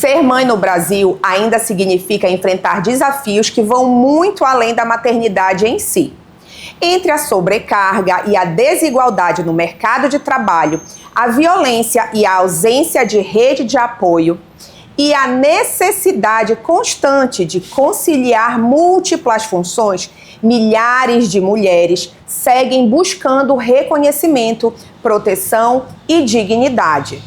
Ser mãe no Brasil ainda significa enfrentar desafios que vão muito além da maternidade em si. Entre a sobrecarga e a desigualdade no mercado de trabalho, a violência e a ausência de rede de apoio e a necessidade constante de conciliar múltiplas funções, milhares de mulheres seguem buscando reconhecimento, proteção e dignidade.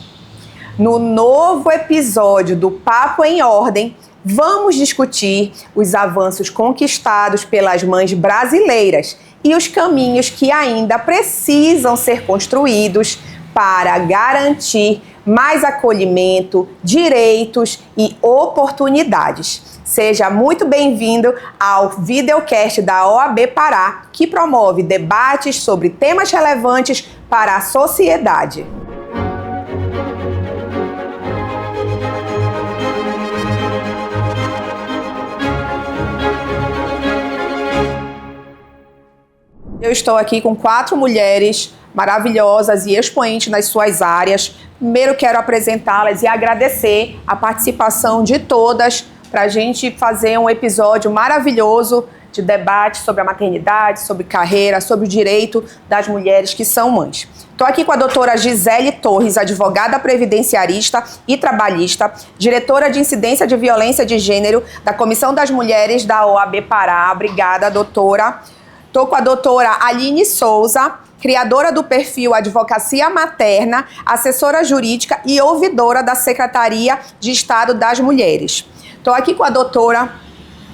No novo episódio do Papo em Ordem, vamos discutir os avanços conquistados pelas mães brasileiras e os caminhos que ainda precisam ser construídos para garantir mais acolhimento, direitos e oportunidades. Seja muito bem-vindo ao videocast da OAB Pará, que promove debates sobre temas relevantes para a sociedade. Eu estou aqui com 4 mulheres maravilhosas e expoentes nas suas áreas. Primeiro quero apresentá-las e agradecer a participação de todas para a gente fazer um episódio maravilhoso de debate sobre a maternidade, sobre carreira, sobre o direito das mulheres que são mães. Estou aqui com a doutora Gisele Torres, advogada previdenciarista e trabalhista, diretora de incidência de violência de gênero da Comissão das Mulheres da OAB Pará. Obrigada, doutora. Estou com a doutora Aline Souza, criadora do perfil Advocacia Materna, assessora jurídica e ouvidora da Secretaria de Estado das Mulheres. Estou aqui com a doutora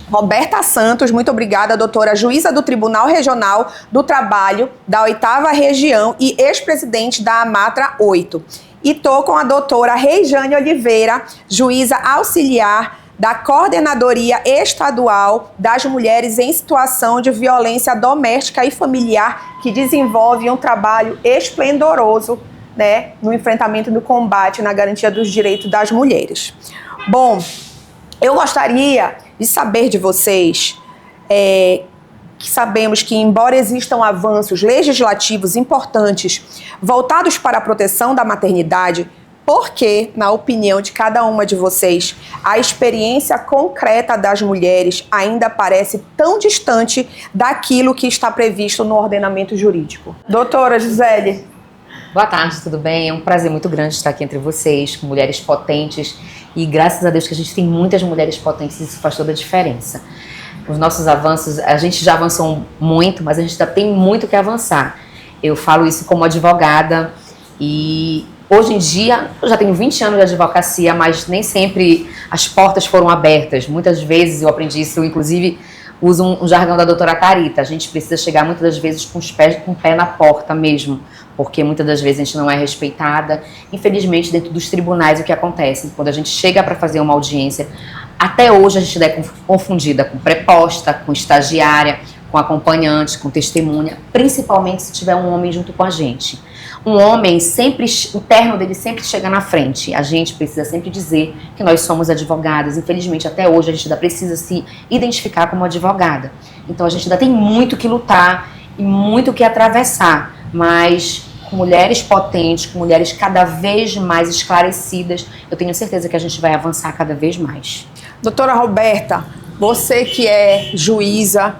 Roberta Santos, muito obrigada, doutora, juíza do Tribunal Regional do Trabalho da 8ª Região e ex-presidente da AMATRA 8. E estou com a doutora Reijane Oliveira, juíza auxiliar da Coordenadoria Estadual das Mulheres em Situação de Violência Doméstica e Familiar, que desenvolve um trabalho esplendoroso, no enfrentamento e no combate na garantia dos direitos das mulheres. Bom, eu gostaria de saber de vocês, que sabemos que, embora existam avanços legislativos importantes voltados para a proteção da maternidade, porque, na opinião de cada uma de vocês, a experiência concreta das mulheres ainda parece tão distante daquilo que está previsto no ordenamento jurídico? Doutora Gisele. Boa tarde, tudo bem? É um prazer muito grande estar aqui entre vocês, com mulheres potentes, e graças a Deus que a gente tem muitas mulheres potentes, isso faz toda a diferença. Os nossos avanços, a gente já avançou muito, mas a gente ainda tem muito que avançar. Eu falo isso como advogada e hoje em dia, eu já tenho 20 anos de advocacia, mas nem sempre as portas foram abertas. Muitas vezes eu aprendi isso, inclusive uso um jargão da doutora Carita. A gente precisa chegar muitas das vezes com o pé na porta mesmo, porque muitas das vezes a gente não é respeitada. Infelizmente, dentro dos tribunais, o que acontece? Quando a gente chega para fazer uma audiência, até hoje a gente é confundida com preposta, com estagiária, com acompanhante, com testemunha, principalmente se tiver um homem junto com a gente. Um homem sempre, o terno dele sempre chega na frente. A gente precisa sempre dizer que nós somos advogadas. Infelizmente, até hoje, a gente ainda precisa se identificar como advogada. Então, a gente ainda tem muito que lutar e muito que atravessar. Mas, com mulheres potentes, com mulheres cada vez mais esclarecidas, eu tenho certeza que a gente vai avançar cada vez mais. Doutora Roberta, você que é juíza,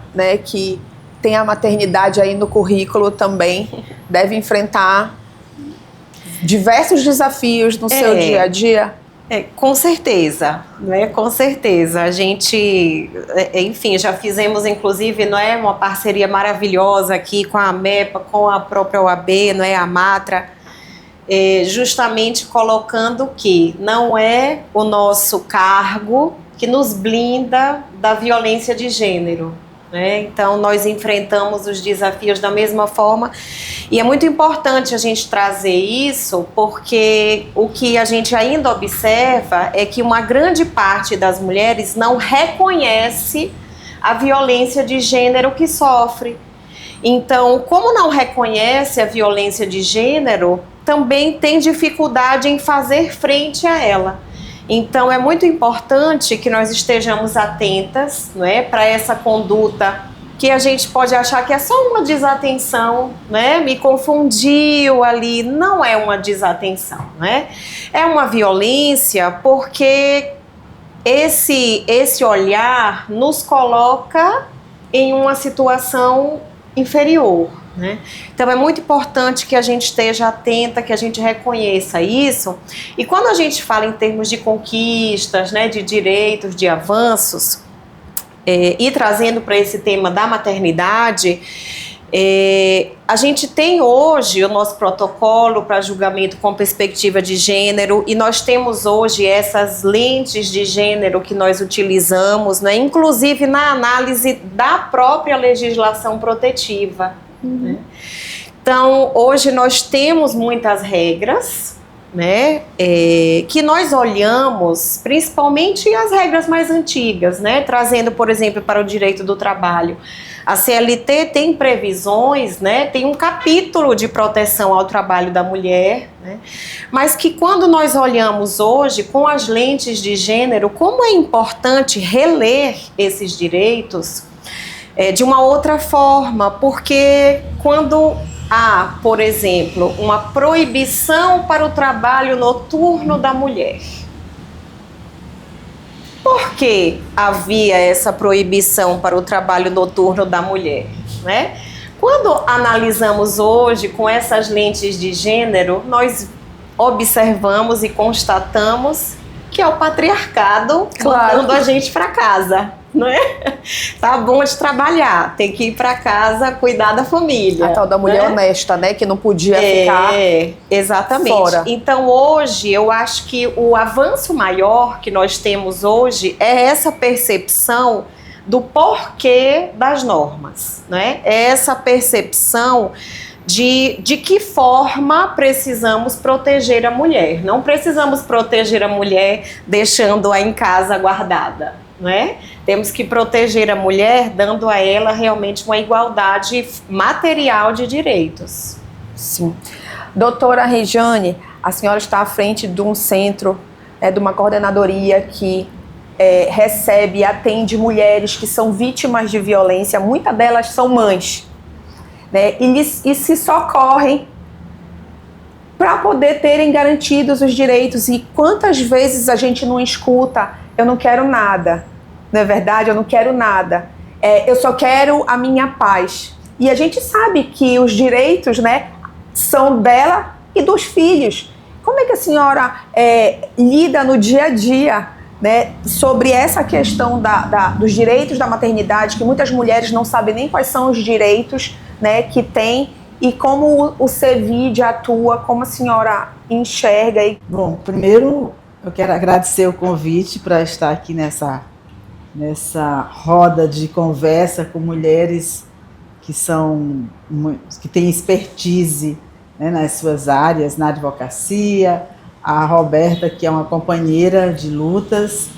que tem a maternidade aí no currículo também, deve enfrentar diversos desafios no seu dia a dia. Com certeza, Com certeza. A gente, enfim, já fizemos inclusive, uma parceria maravilhosa aqui com a AMEPA, com a própria OAB, a Matra, justamente colocando que não é o nosso cargo que nos blinda da violência de gênero. Então, nós enfrentamos os desafios da mesma forma e é muito importante a gente trazer isso porque o que a gente ainda observa é que uma grande parte das mulheres não reconhece a violência de gênero que sofre. Então, como não reconhece a violência de gênero, também tem dificuldade em fazer frente a ela. Então, é muito importante que nós estejamos atentas, para essa conduta que a gente pode achar que é só uma desatenção, né? Me confundiu ali. Não é uma desatenção, né? É uma violência porque esse olhar nos coloca em uma situação inferior, né? Então é muito importante que a gente esteja atenta, que a gente reconheça isso. E quando a gente fala em termos de conquistas, né, de direitos, de avanços, e trazendo para esse tema da maternidade, a gente tem hoje o nosso protocolo para julgamento com perspectiva de gênero, e nós temos hoje essas lentes de gênero que nós utilizamos, né, inclusive na análise da própria legislação protetiva. Né? Então, hoje nós temos muitas regras, né, que nós olhamos, principalmente as regras mais antigas, né, trazendo, por exemplo, para o direito do trabalho. A CLT tem previsões, né, tem um capítulo de proteção ao trabalho da mulher, né, mas que quando nós olhamos hoje com as lentes de gênero, como é importante reler esses direitos de uma outra forma, porque quando há, por exemplo, uma proibição para o trabalho noturno da mulher. Por que havia essa proibição para o trabalho noturno da mulher, né? Quando analisamos hoje com essas lentes de gênero, nós observamos e constatamos que é o patriarcado mandando a gente para casa. Não é? Tá bom de trabalhar, tem que ir para casa cuidar da família. A tal da mulher, né, honesta, né, que não podia ficar exatamente. Fora. Então hoje eu acho que o avanço maior que nós temos hoje é essa percepção do porquê das normas, né? É essa percepção de que forma precisamos proteger a mulher. Não precisamos proteger a mulher deixando-a em casa guardada. Né? Temos que proteger a mulher dando a ela realmente uma igualdade material de direitos. Sim. Doutora Regiane, a senhora está à frente de um centro, de uma coordenadoria que recebe e atende mulheres que são vítimas de violência, muitas delas são mães, né? E se socorrem para poder terem garantidos os direitos. E quantas vezes a gente não escuta: eu não quero nada. Não é verdade? Eu não quero nada. Eu só quero a minha paz. E a gente sabe que os direitos, né, são dela e dos filhos. Como é que a senhora lida no dia a dia, né, sobre essa questão dos direitos da maternidade, que muitas mulheres não sabem nem quais são os direitos, né, que têm, e como o CEVID atua, como a senhora enxerga? Bom, primeiro eu quero agradecer o convite para estar aqui nessa roda de conversa com mulheres que têm expertise, né, nas suas áreas, na advocacia. A Roberta, que é uma companheira de lutas,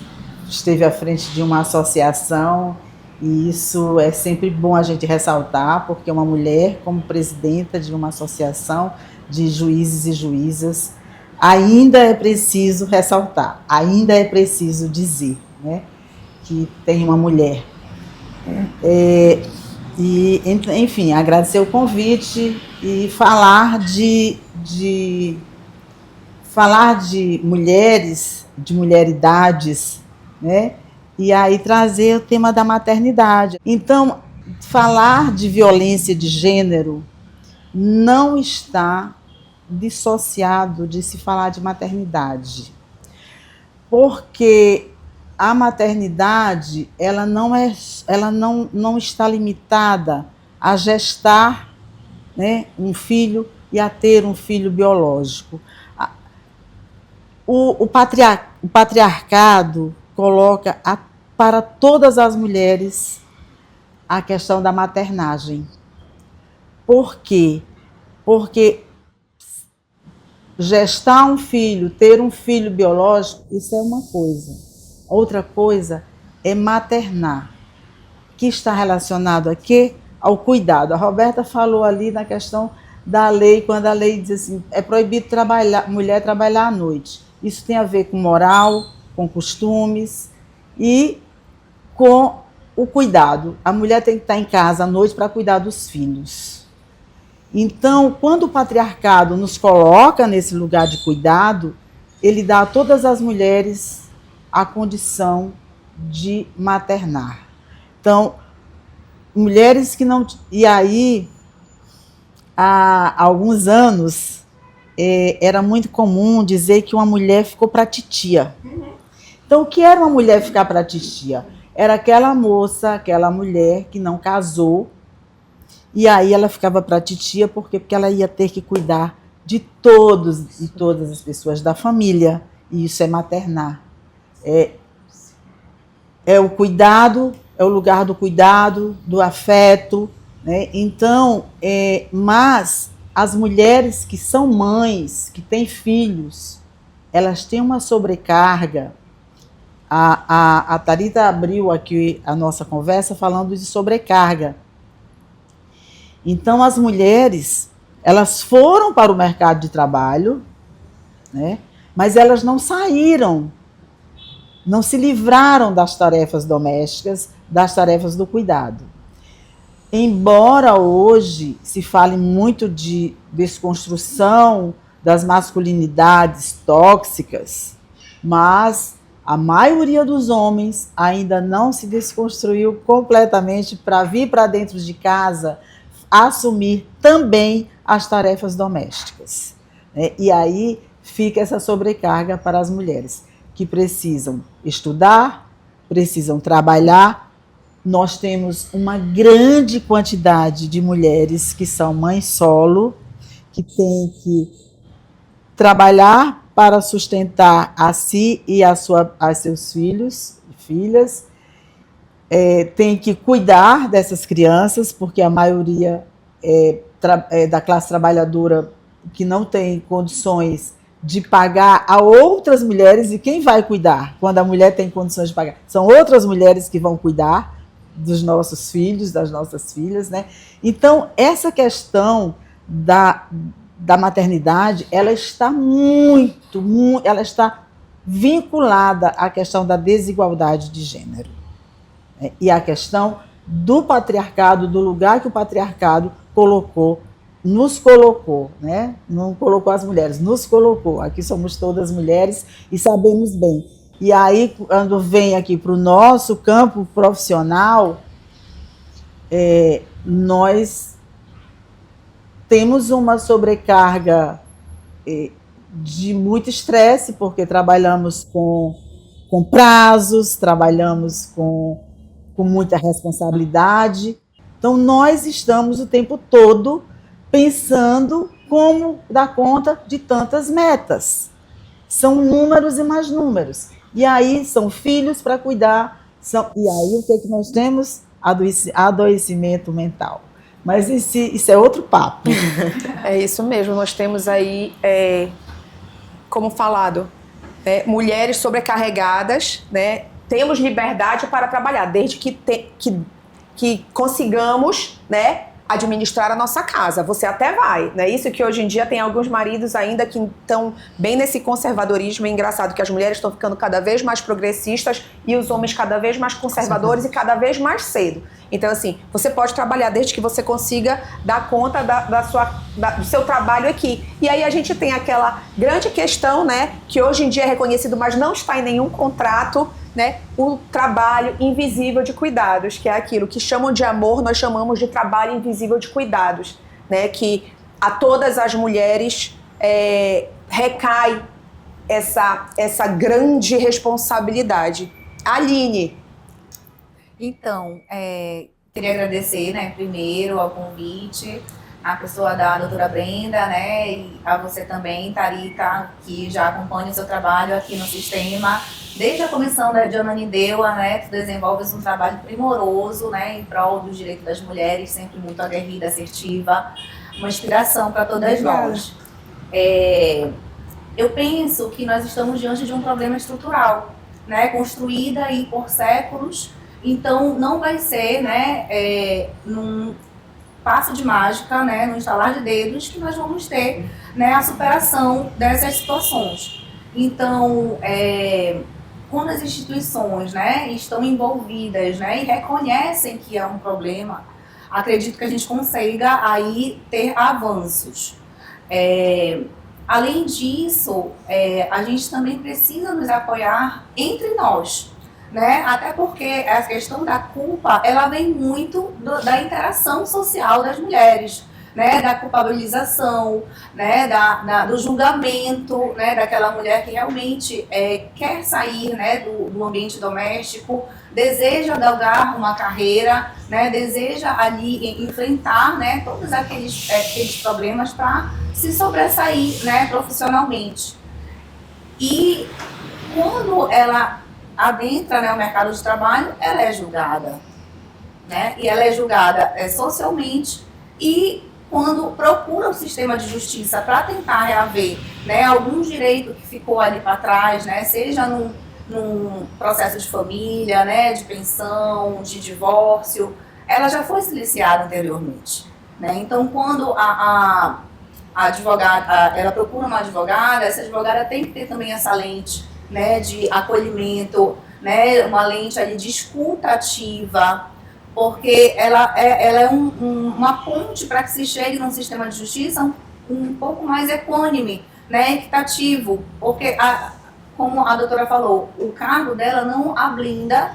esteve à frente de uma associação, e isso é sempre bom a gente ressaltar, porque uma mulher como presidenta de uma associação de juízes e juízas, ainda é preciso ressaltar, ainda é preciso dizer, né, que tem uma mulher. Enfim, agradecer o convite e falar de mulheres, de mulheridades, né? E aí trazer o tema da maternidade. Então, falar de violência de gênero não está dissociado de se falar de maternidade, porque a maternidade, ela não está limitada a gestar, né, um filho e a ter um filho biológico. O patriarcado coloca para todas as mulheres a questão da maternagem. Por quê? Porque gestar um filho, ter um filho biológico, isso é uma coisa. Outra coisa é maternar, que está relacionado aqui ao cuidado. A Roberta falou ali na questão da lei, quando a lei diz assim, é proibido mulher trabalhar à noite. Isso tem a ver com moral, com costumes e com o cuidado. A mulher tem que estar em casa à noite para cuidar dos filhos. Então, quando o patriarcado nos coloca nesse lugar de cuidado, ele dá a todas as mulheres a condição de maternar. Então, mulheres que não... E aí, há alguns anos, era muito comum dizer que uma mulher ficou para titia. Então, o que era uma mulher ficar para titia? Era aquela moça, aquela mulher que não casou, e aí ela ficava para titia porque ela ia ter que cuidar de todos e todas as pessoas da família, e isso é maternar. É o cuidado, é o lugar do cuidado, do afeto, né? Então, mas as mulheres que são mães, que têm filhos, elas têm uma sobrecarga. A Thalita abriu aqui a nossa conversa falando de sobrecarga. Então, as mulheres, elas foram para o mercado de trabalho, né? Mas elas não saíram, não se livraram das tarefas domésticas, das tarefas do cuidado. Embora hoje se fale muito de desconstrução das masculinidades tóxicas, mas a maioria dos homens ainda não se desconstruiu completamente para vir para dentro de casa assumir também as tarefas domésticas. E aí fica essa sobrecarga para as mulheres, que precisam estudar, precisam trabalhar. Nós temos uma grande quantidade de mulheres que são mães solo, que têm que trabalhar para sustentar a si e a seus filhos e filhas, tem que cuidar dessas crianças, porque a maioria é da classe trabalhadora que não tem condições de pagar a outras mulheres, e quem vai cuidar quando a mulher tem condições de pagar? São outras mulheres que vão cuidar dos nossos filhos, das nossas filhas, né? Então, essa questão da maternidade, ela está ela está vinculada à questão da desigualdade de gênero, né? E à questão do patriarcado, do lugar que o patriarcado nos colocou, né? Não colocou as mulheres, nos colocou. Aqui somos todas mulheres e sabemos bem. E aí, quando vem aqui para o nosso campo profissional, nós temos uma sobrecarga de muito estresse, porque trabalhamos com prazos, trabalhamos com muita responsabilidade. Então, nós estamos o tempo todo pensando como dar conta de tantas metas. São números e mais números. E aí são filhos para cuidar. E aí o que é que nós temos? Adoecimento mental. Mas isso é outro papo. É isso mesmo. Nós temos aí, como falado, mulheres sobrecarregadas, né? Temos liberdade para trabalhar, desde que consigamos, né, administrar a nossa casa. Você até vai, né? Isso que hoje em dia tem alguns maridos ainda que estão bem nesse conservadorismo. É engraçado que as mulheres estão ficando cada vez mais progressistas e os homens cada vez mais conservadores e cada vez mais cedo. Então, assim, você pode trabalhar desde que você consiga dar conta do seu trabalho aqui. E aí a gente tem aquela grande questão, né, que hoje em dia é reconhecido, mas não está em nenhum contrato, né, o trabalho invisível de cuidados, que é aquilo que chamam de amor, nós chamamos de trabalho invisível de cuidados, né, que a todas as mulheres recai essa grande responsabilidade. Aline. Então, queria agradecer, né, primeiro ao convite, a pessoa da doutora Brenda, né, e a você também, Thalita, que já acompanha o seu trabalho aqui no sistema. Desde a comissão da Diana Nindeua, né, tu desenvolves um trabalho primoroso, né, em prol dos direitos das mulheres, sempre muito aguerrida, assertiva, uma inspiração para todas nós. Eu penso que nós estamos diante de um problema estrutural, né, construída aí por séculos. Então, não vai ser, né, num passo de mágica, né, no estalar de dedos, que nós vamos ter, né, a superação dessas situações. Então, quando as instituições, né, estão envolvidas, né, e reconhecem que é um problema, acredito que a gente consiga aí ter avanços. Além disso, a gente também precisa nos apoiar entre nós, né? Até porque a questão da culpa, ela vem muito da interação social das mulheres, né? Da culpabilização, né? Do julgamento, né? Daquela mulher que realmente quer sair, né? do ambiente doméstico, deseja galgar uma carreira, né? Deseja ali enfrentar, né? Todos aqueles problemas para se sobressair, né? Profissionalmente. E quando ela adentra, né, o mercado de trabalho, ela é julgada, né? E ela é julgada socialmente, e quando procura o sistema de justiça para tentar reaver, né, algum direito que ficou ali para trás, né, seja num processo de família, né, de pensão, de divórcio, ela já foi siliciada anteriormente, né? Então, quando a advogada, ela procura uma advogada, essa advogada tem que ter também essa lente, né, de acolhimento, né, uma lente ali de escuta ativa, porque ela é uma ponte para que se chegue num sistema de justiça um pouco mais equânime, né, equitativo, porque, como a doutora falou, o cargo dela não a blinda,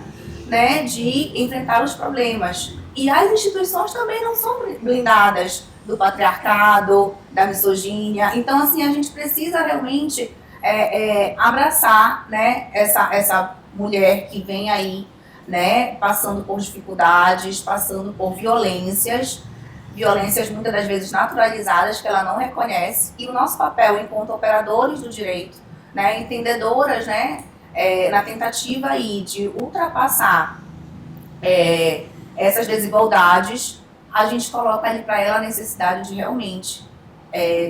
né, de enfrentar os problemas. E as instituições também não são blindadas do patriarcado, da misoginia. Então, assim, a gente precisa realmente abraçar, né, essa mulher que vem aí, né, passando por dificuldades, passando por violências muitas das vezes naturalizadas que ela não reconhece, e o nosso papel enquanto operadores do direito, né, entendedoras, né, na tentativa aí de ultrapassar essas desigualdades, a gente coloca ali para ela a necessidade de realmente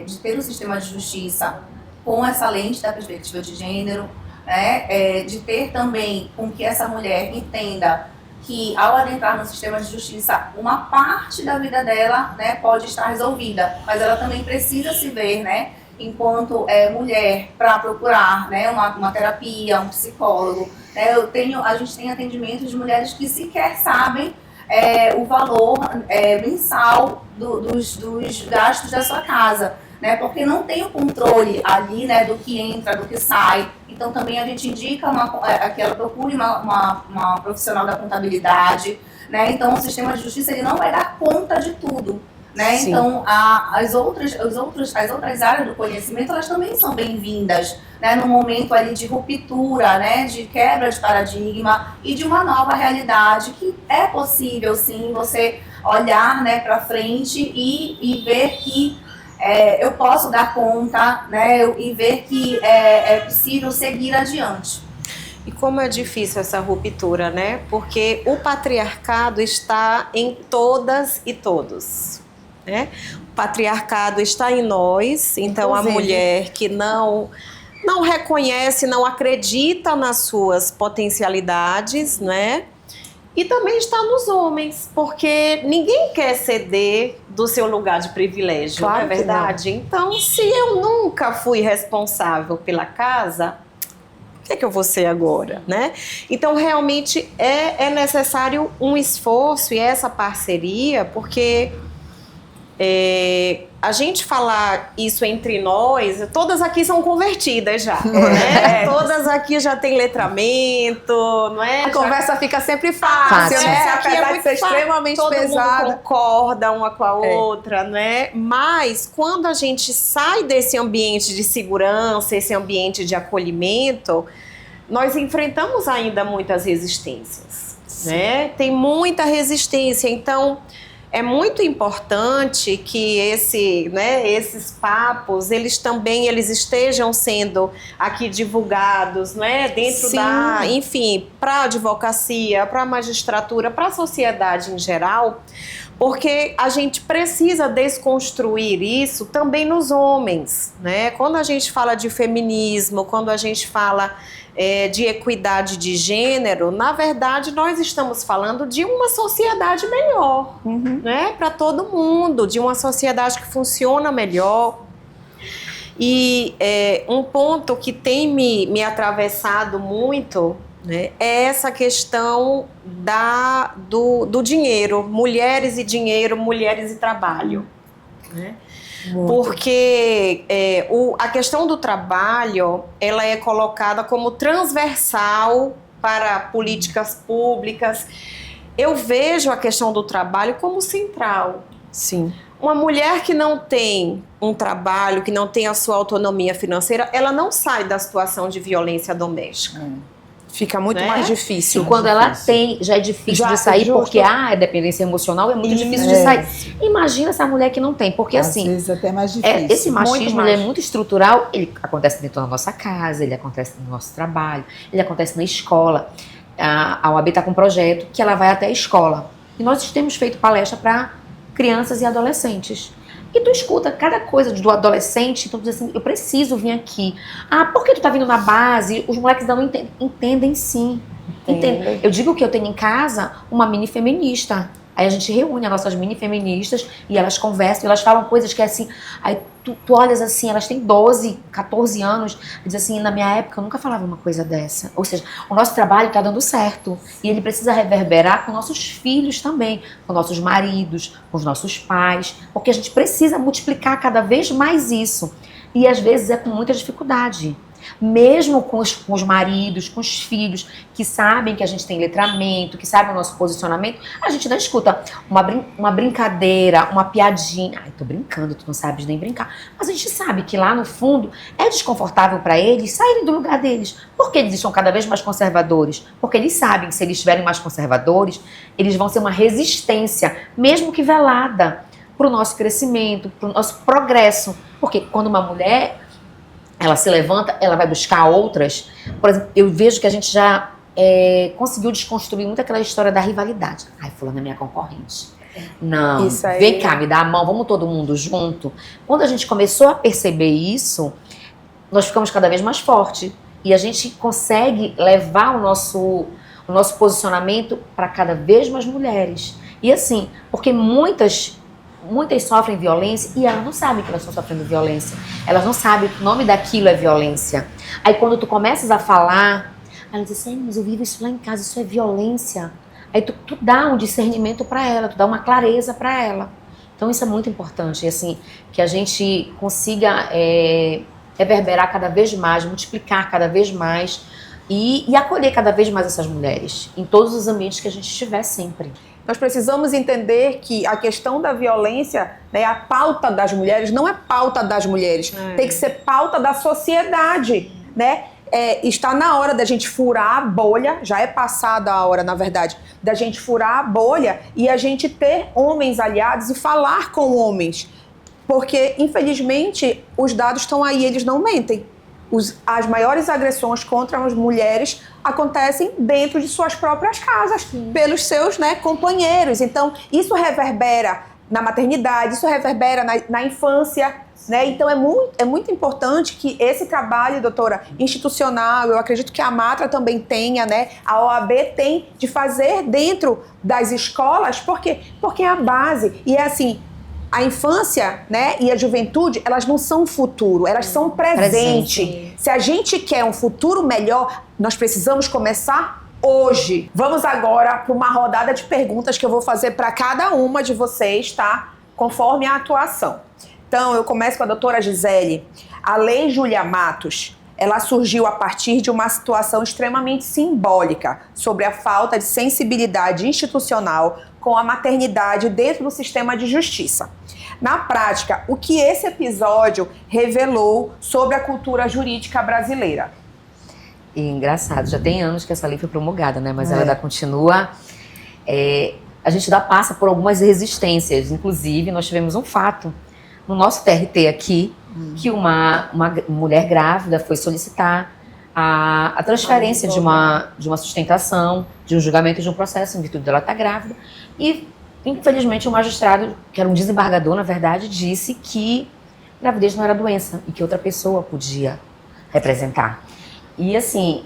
de ter um sistema de justiça com essa lente da perspectiva de gênero, né, de ter também com que essa mulher entenda que, ao adentrar no sistema de justiça, uma parte da vida dela, né, pode estar resolvida, mas ela também precisa se ver, né, enquanto mulher, para procurar, né, uma terapia, um psicólogo. Né? A gente tem atendimentos de mulheres que sequer sabem o valor mensal dos gastos da sua casa, né? Porque não tem o controle ali, né, do que entra, do que sai. Então também a gente indica que ela procure uma profissional da contabilidade, né? Então o sistema de justiça ele não vai dar conta de tudo, né? Sim. Então as outras áreas do conhecimento, elas também são bem-vindas, né? No momento ali de ruptura, né, de quebra de paradigma e de uma nova realidade, que é possível sim você olhar, né, para frente e ver que eu posso dar conta, né, e ver que é possível seguir adiante. E como é difícil essa ruptura, né? Porque o patriarcado está em todas e todos, né? O patriarcado está em nós, então a mulher que não reconhece, não acredita nas suas potencialidades, né? E também está nos homens, porque ninguém quer ceder do seu lugar de privilégio, Claro, não é verdade? Então, se eu nunca fui responsável pela casa, o que eu vou ser agora, né? Então, realmente é necessário um esforço e essa parceria, porque a gente falar isso entre nós, todas aqui são convertidas já, né? Todas aqui já têm letramento, não é? A conversa fica sempre fácil, Fácil. né? Aqui Apesar de muito ser fácil. extremamente Todo pesada. mundo concorda uma com a outra, né? Mas quando a gente sai desse ambiente de segurança, esse ambiente de acolhimento, nós enfrentamos ainda muitas resistências, né? Tem muita resistência, então é muito importante que esses papos, eles estejam sendo aqui divulgados, né, dentro Sim. enfim, para a advocacia, para a magistratura, para a sociedade em geral, porque a gente precisa desconstruir isso também nos homens, né? Quando a gente fala de feminismo, quando a gente fala de equidade de gênero, na verdade nós estamos falando de uma sociedade melhor, né, para todo mundo, de uma sociedade que funciona melhor. E um ponto que tem me atravessado muito né, é essa questão do dinheiro, mulheres e dinheiro, mulheres e trabalho. Né? Porque a questão do trabalho, ela é colocada como transversal para políticas públicas. Eu vejo a questão do trabalho como central. Sim. Uma mulher que não tem um trabalho, que não tem a sua autonomia financeira, ela não sai da situação de violência doméstica. Fica muito Né? mais difícil. E quando ela tem, já é difícil Já, de sair, justo. porque a dependência emocional é muito difícil de sair. Imagina essa mulher que não tem, porque Às assim, vezes até mais difícil. esse Muito machismo mais. ele é muito estrutural, ele acontece dentro da nossa casa, ele acontece no nosso trabalho, ele acontece na escola. A OAB está com um projeto que ela vai até a escola. E nós temos feito palestra para crianças e adolescentes. E tu escuta cada coisa do adolescente, então tu diz assim, eu preciso vir aqui. Ah, por que tu tá vindo na base? Os moleques não entendem. Entendem sim. Entendem. Eu digo que eu tenho em casa uma mini feminista. Aí a gente reúne as nossas mini feministas e elas conversam, e elas falam coisas que é assim, aí tu olhas assim, elas têm 12, 14 anos, e diz assim, na minha época eu nunca falava uma coisa dessa. Ou seja, o nosso trabalho tá dando certo e ele precisa reverberar com nossos filhos também, com nossos maridos, com os nossos pais, porque a gente precisa multiplicar cada vez mais isso. E às vezes é com muita dificuldade. Mesmo com os maridos, com os filhos, que sabem que a gente tem letramento, que sabem o nosso posicionamento, a gente não escuta uma brincadeira, uma piadinha. Ai, tô brincando, tu não sabes nem brincar. Mas a gente sabe que lá no fundo é desconfortável para eles saírem do lugar deles. Porque eles estão cada vez mais conservadores. Porque eles sabem que se eles estiverem mais conservadores, eles vão ser uma resistência, mesmo que velada, para o nosso crescimento, para o nosso progresso. Porque quando uma mulher ela se levanta, ela vai buscar outras. Por exemplo, eu vejo que a gente já conseguiu desconstruir muito aquela história da rivalidade. Ai, fulano é minha concorrente. Não, Isso aí. vem cá, me dá a mão, vamos todo mundo junto. Quando a gente começou a perceber isso, nós ficamos cada vez mais fortes. E a gente consegue levar o nosso posicionamento para cada vez mais mulheres. E assim, porque muitas sofrem violência e elas não sabem que elas estão sofrendo violência. Elas não sabem que o nome daquilo é violência. Aí quando tu começas a falar, ela diz assim, mas eu vivo isso lá em casa, isso é violência. Aí tu dá um discernimento para ela, tu dá uma clareza para ela. Então isso é muito importante, assim, que a gente consiga reverberar cada vez mais, multiplicar cada vez mais e acolher cada vez mais essas mulheres em todos os ambientes que a gente estiver sempre. Nós precisamos entender que a questão da violência, né, a pauta das mulheres, não é pauta das mulheres, tem que ser pauta da sociedade, né? Está na hora da gente furar a bolha, já é passada a hora, na verdade, da gente furar a bolha e a gente ter homens aliados e falar com homens. Porque, infelizmente, os dados estão aí, eles não mentem. As maiores agressões contra as mulheres acontecem dentro de suas próprias casas, pelos seus, né, companheiros. Então, isso reverbera na maternidade, isso reverbera na infância, né? Então, é muito importante que esse trabalho, doutora, institucional, eu acredito que a Matra também tenha, né? A OAB tem de fazer dentro das escolas, por quê? Porque é a base. E é assim, a infância, né, e a juventude, elas não são futuro, elas são presente. Se a gente quer um futuro melhor, nós precisamos começar hoje. Vamos agora para uma rodada de perguntas que eu vou fazer para cada uma de vocês, tá? Conforme a atuação. Então, eu começo com a doutora Gisele. A Lei Júlia Matos, ela surgiu a partir de uma situação extremamente simbólica sobre a falta de sensibilidade institucional com a maternidade dentro do sistema de justiça. Na prática, o que esse episódio revelou sobre a cultura jurídica brasileira? E engraçado, já tem anos que essa lei foi promulgada, né? Mas ela ainda continua. A gente ainda passa por algumas resistências. Inclusive, nós tivemos um fato no nosso TRT aqui, que uma mulher grávida foi solicitar a transferência de uma sustentação, de um julgamento de um processo em virtude dela estar grávida. E, infelizmente, o magistrado, que era um desembargador, na verdade, disse que gravidez não era doença e que outra pessoa podia representar. E, assim,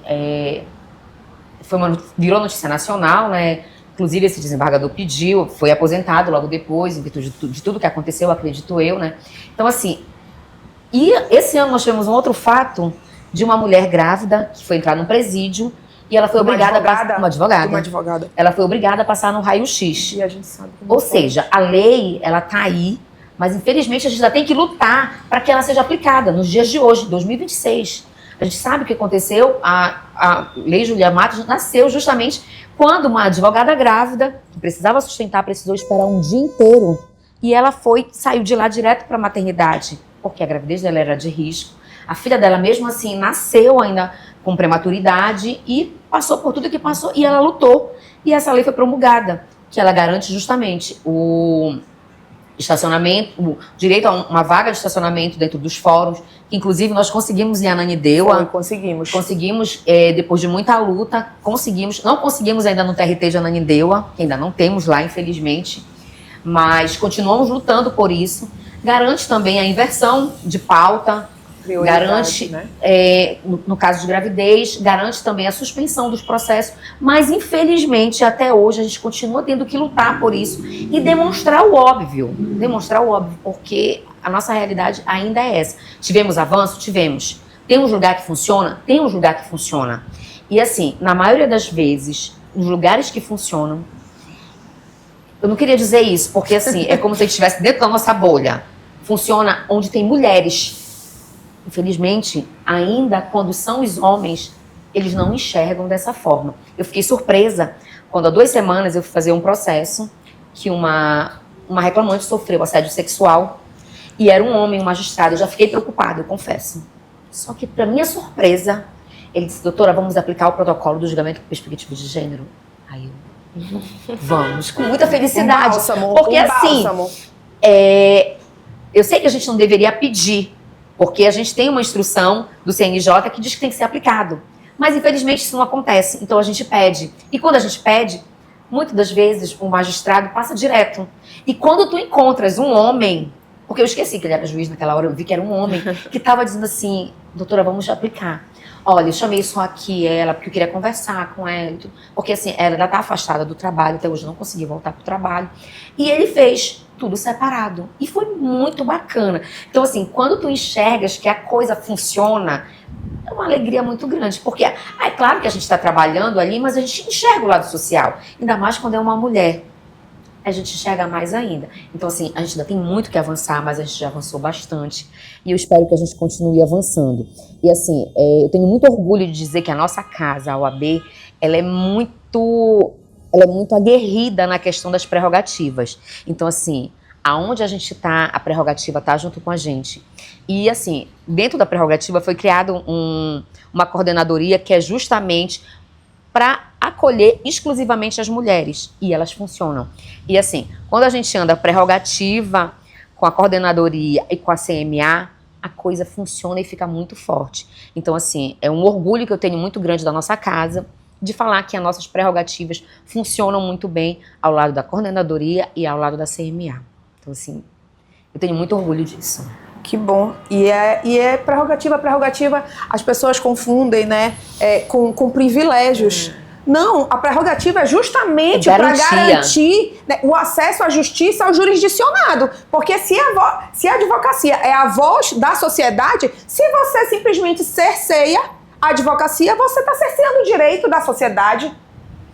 virou notícia nacional, né? Inclusive, esse desembargador pediu, foi aposentado logo depois, em virtude de tudo que aconteceu, acredito eu, né? Então, assim, e esse ano nós tivemos um outro fato de uma mulher grávida que foi entrar num presídio E ela foi obrigada uma advogada. Ela foi obrigada a passar no raio-x. E a gente sabe Ou seja, a lei, ela tá aí, mas infelizmente a gente ainda tem que lutar para que ela seja aplicada nos dias de hoje, 2026. A gente sabe o que aconteceu, a Lei Julia Matos nasceu justamente quando uma advogada grávida, que precisava sustentar, precisou esperar um dia inteiro, e ela saiu de lá direto para a maternidade, porque a gravidez dela era de risco. A filha dela, mesmo assim, nasceu ainda com prematuridade e passou por tudo que passou, e ela lutou. E essa lei foi promulgada, que ela garante justamente o estacionamento, o direito a uma vaga de estacionamento dentro dos fóruns, que inclusive nós conseguimos em Ananindeua. Conseguimos, depois de muita luta, não conseguimos ainda no TRT de Ananindeua, que ainda não temos lá, infelizmente, mas continuamos lutando por isso. Garante também a inversão de pauta, garante, né? No caso de gravidez, garante também a suspensão dos processos, mas infelizmente até hoje a gente continua tendo que lutar por isso e demonstrar o óbvio, porque a nossa realidade ainda é essa. Tivemos avanço? Tivemos. Tem um lugar que funciona? Tem um lugar que funciona. E assim, na maioria das vezes, os lugares que funcionam, eu não queria dizer isso, porque assim, é como se a gente estivesse dentro da nossa bolha. Funciona onde tem mulheres. Infelizmente, ainda quando são os homens, eles não enxergam dessa forma. Eu fiquei surpresa quando há 2 semanas eu fui fazer um processo que uma reclamante sofreu assédio sexual e era um homem, um magistrado. Eu já fiquei preocupada, eu confesso. Só que, para minha surpresa, ele disse: doutora, vamos aplicar o protocolo do julgamento com perspectiva de gênero. Aí eu, vamos, com muita felicidade. Porque assim, eu sei que a gente não deveria pedir, porque a gente tem uma instrução do CNJ que diz que tem que ser aplicado. Mas, infelizmente, isso não acontece. Então, a gente pede. E quando a gente pede, muitas das vezes, o magistrado passa direto. E quando tu encontras um homem, porque eu esqueci que ele era juiz naquela hora, eu vi que era um homem, que estava dizendo assim: doutora, vamos aplicar. Olha, eu chamei só aqui ela, porque eu queria conversar com ela. Porque, assim, ela ainda está afastada do trabalho, até hoje não conseguiu voltar para o trabalho. E ele fez tudo separado. E foi muito bacana. Então, assim, quando tu enxergas que a coisa funciona, é uma alegria muito grande. Porque é claro que a gente está trabalhando ali, mas a gente enxerga o lado social. Ainda mais quando é uma mulher. A gente enxerga mais ainda. Então, assim, a gente ainda tem muito que avançar, mas a gente já avançou bastante. E eu espero que a gente continue avançando. E, assim, eu tenho muito orgulho de dizer que a nossa casa, a OAB, ela é muito aguerrida na questão das prerrogativas. Então, assim, aonde a gente está, a prerrogativa está junto com a gente. E, assim, dentro da prerrogativa foi criada uma coordenadoria que é justamente para acolher exclusivamente as mulheres. E elas funcionam. E, assim, quando a gente anda prerrogativa com a coordenadoria e com a CMA, a coisa funciona e fica muito forte. Então, assim, é um orgulho que eu tenho muito grande da nossa casa, de falar que as nossas prerrogativas funcionam muito bem ao lado da coordenadoria e ao lado da CMA. Então, assim, eu tenho muito orgulho disso. Que bom. E é prerrogativa, as pessoas confundem, né, com privilégios. Não, a prerrogativa é justamente para garantir, né, o acesso à justiça ao jurisdicionado. Porque se a advocacia é a voz da sociedade, se você simplesmente cerceia a advocacia, você está cerceando o direito da sociedade.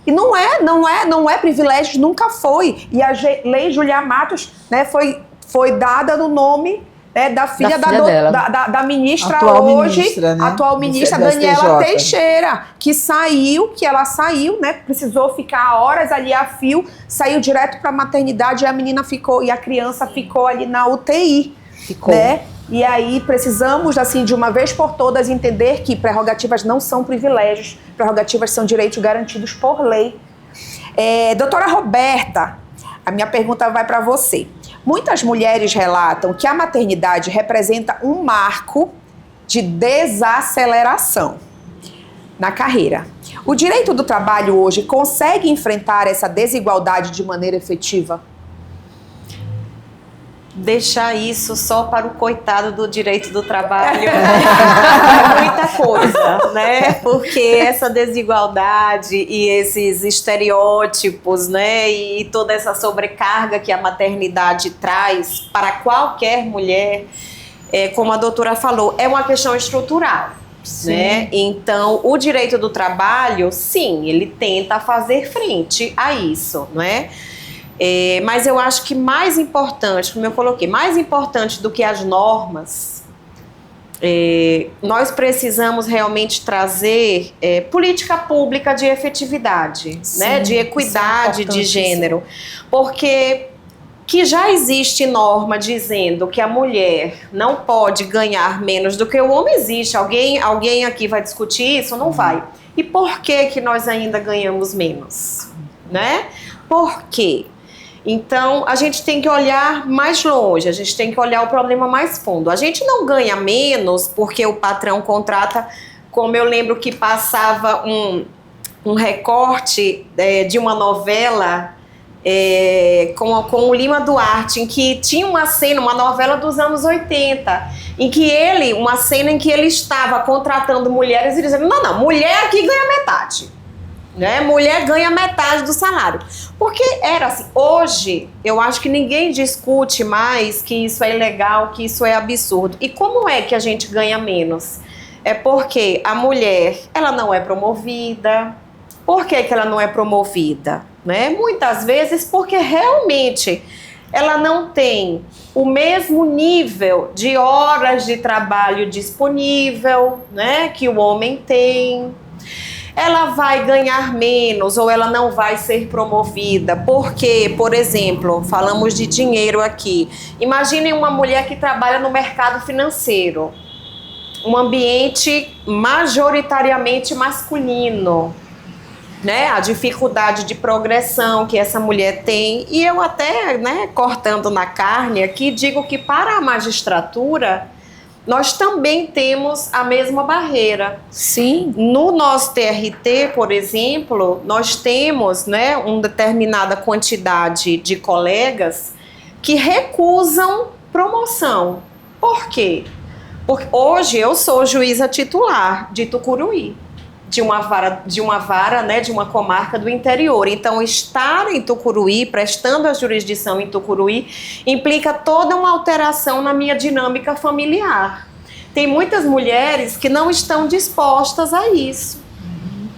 E não é privilégio, nunca foi. E a Lei Julia Matos, né, foi dada no nome, né, da filha da ministra atual ministra Daniela Teixeira, que ela saiu, né, precisou ficar horas ali a fio, saiu direto para a maternidade e a menina ficou, e a criança ficou ali na UTI. Ficou. Né? E aí precisamos, assim, de uma vez por todas entender que prerrogativas não são privilégios, prerrogativas são direitos garantidos por lei. Doutora Roberta, a minha pergunta vai para você. Muitas mulheres relatam que a maternidade representa um marco de desaceleração na carreira. O direito do trabalho hoje consegue enfrentar essa desigualdade de maneira efetiva? Deixar isso só para o coitado do direito do trabalho é muita coisa, né? Porque essa desigualdade e esses estereótipos, né? E toda essa sobrecarga que a maternidade traz para qualquer mulher, como a doutora falou, é uma questão estrutural. né? Então, o direito do trabalho, sim, ele tenta fazer frente a isso, não é? Mas eu acho que mais importante, como eu coloquei, mais importante do que as normas, nós precisamos realmente trazer política pública de efetividade, Sim, né? De equidade de gênero, porque que já existe norma dizendo que a mulher não pode ganhar menos do que o homem, existe. Alguém aqui vai discutir isso? Não vai. E por que nós ainda ganhamos menos? Né? Por quê? Então, a gente tem que olhar mais longe, a gente tem que olhar o problema mais fundo. A gente não ganha menos porque o patrão contrata, como eu lembro que passava um recorte de uma novela com o Lima Duarte, em que tinha uma cena, uma novela dos anos 80, uma cena em que ele estava contratando mulheres e dizendo, não, mulher aqui ganha metade, né? Mulher ganha metade do salário, porque era assim. Hoje, eu acho que ninguém discute mais que isso é ilegal, que isso é absurdo. E como é que a gente ganha menos? É porque a mulher, ela não é promovida. Por que ela não é promovida? Né? Muitas vezes porque realmente ela não tem o mesmo nível de horas de trabalho disponível, né, que o homem tem. Ela vai ganhar menos ou ela não vai ser promovida. Porque, por exemplo, falamos de dinheiro aqui. Imaginem uma mulher que trabalha no mercado financeiro, um ambiente majoritariamente masculino, né, a dificuldade de progressão que essa mulher tem. E eu até, né, cortando na carne aqui, digo que para a magistratura nós também temos a mesma barreira. Sim. No nosso TRT, por exemplo, nós temos, né, uma determinada quantidade de colegas que recusam promoção. Por quê? Porque hoje eu sou juíza titular de Tucuruí, de uma vara, né, de uma comarca do interior. Então, estar em Tucuruí, prestando a jurisdição em Tucuruí, implica toda uma alteração na minha dinâmica familiar. Tem muitas mulheres que não estão dispostas a isso,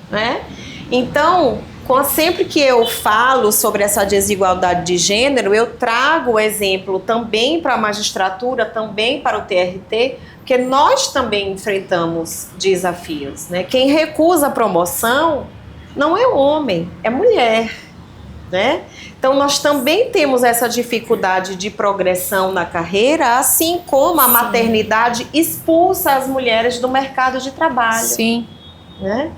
né? Então, sempre que eu falo sobre essa desigualdade de gênero, eu trago o exemplo também para a magistratura, também para o TRT, porque nós também enfrentamos desafios, né? Quem recusa a promoção não é homem, é mulher, né? Então, nós também temos essa dificuldade de progressão na carreira, assim como a maternidade expulsa as mulheres do mercado de trabalho. Sim. Né?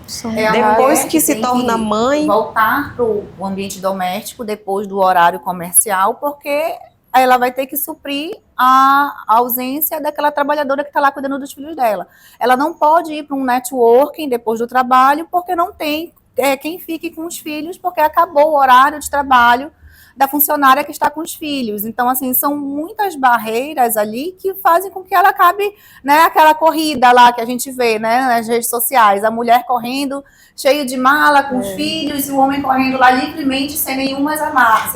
Depois que se torna mãe, voltar para o ambiente doméstico depois do horário comercial, porque ela vai ter que suprir a ausência daquela trabalhadora que está lá cuidando dos filhos dela. Ela não pode ir para um networking depois do trabalho, porque não tem quem fique com os filhos, porque acabou o horário de trabalho da funcionária que está com os filhos. Então, assim, são muitas barreiras ali que fazem com que ela acabe, né, aquela corrida lá que a gente vê, né, nas redes sociais, a mulher correndo, cheio de mala com os filhos, e o homem correndo lá livremente, sem nenhuma amarra.